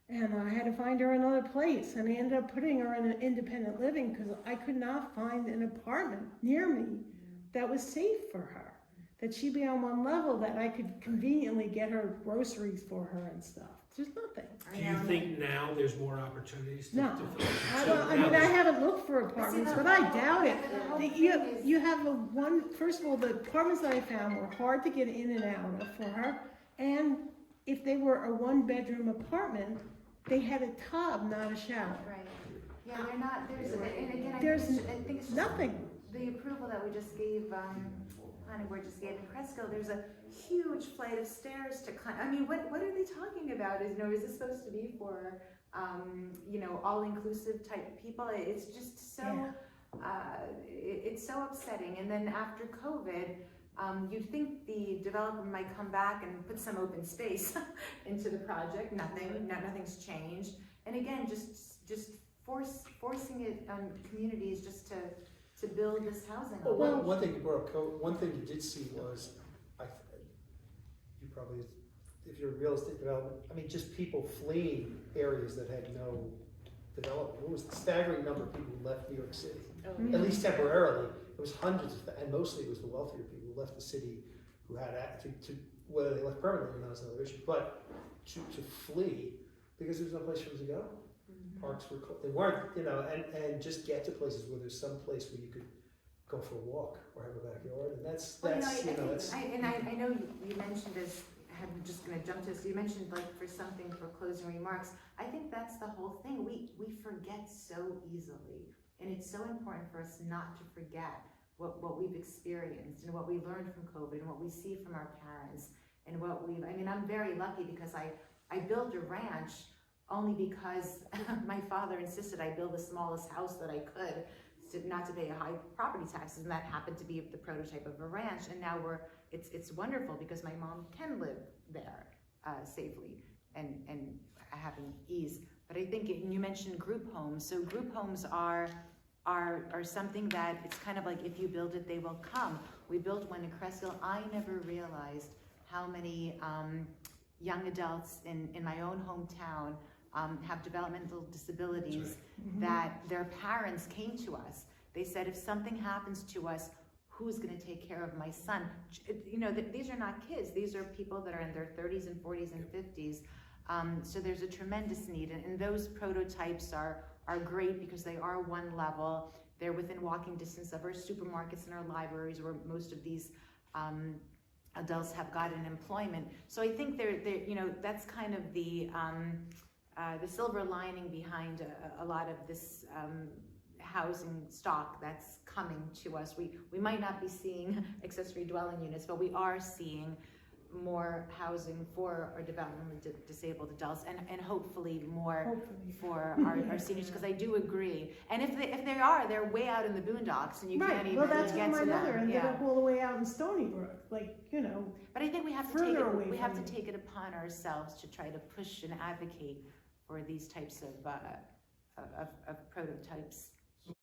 And I had to find her another place, and I ended up putting her in an independent living because I could not find an apartment near me that was safe for her. That she'd be on one level, that I could conveniently get her groceries for her and stuff. There's nothing. Do you think now there's more opportunities to? No. So I now mean, I there's- haven't looked for apartments, but I doubt it. You have first of all, the apartments that I found were hard to get in and out of for her. And if they were a one-bedroom apartment, they had a tub, not a shower. Right. Yeah, they're not, and again, I There's think it's just nothing. the approval that we just gave, planning board just gave in Cresco, there's a huge flight of stairs to climb. I mean, what are they talking about? Is this supposed to be for, all-inclusive type people? It's just so, it's so upsetting. And then after COVID, you'd think the developer might come back and put some open space into the project. Nothing's changed. And again, just forcing it on communities just to build this housing. Well, one thing you brought up, one thing you did see was, you probably, if you're in real estate development, I mean, just people fleeing areas that had no development. It was a staggering number of people who left New York City, at least temporarily. It was hundreds and mostly it was the wealthier people who left the city, who had to whether they left permanently or not is another issue, but to flee because there was no place for them to go. Parks were they weren't, and just get to places where there's some place where you could go for a walk or have a backyard, and I know you mentioned this. I'm just going to jump to this. You mentioned for something for closing remarks. I think that's the whole thing. We forget so easily, and it's so important for us not to forget what we've experienced and what we learned from COVID and what we see from our parents and I'm very lucky because I built a ranch only because my father insisted I build the smallest house that I could, not to pay high property taxes, and that happened to be the prototype of a ranch. And now it's wonderful because my mom can live there safely and having ease. But I think you mentioned group homes. So group homes are something that it's kind of like if you build it, they will come. We built one in Cresco. I never realized how many young adults in my own hometown have developmental disabilities that their parents came to us. They said, if something happens to us, who's going to take care of my son? These are not kids. These are people that are in their 30s and 40s and 50s. So there's a tremendous need. And those prototypes are great because they are one level. They're within walking distance of our supermarkets and our libraries where most of these adults have gotten employment. So I think that's kind of the silver lining behind a lot of this housing stock that's coming to us. We might not be seeing accessory dwelling units, but we are seeing more housing for our developmentally disabled adults and hopefully more for our seniors, because I do agree. And if they're way out in the boondocks and you can't even that's get where to my mother them. ended up all the way out in Stony Brook, But I think we have to take it upon ourselves to try to push and advocate for these types of prototypes.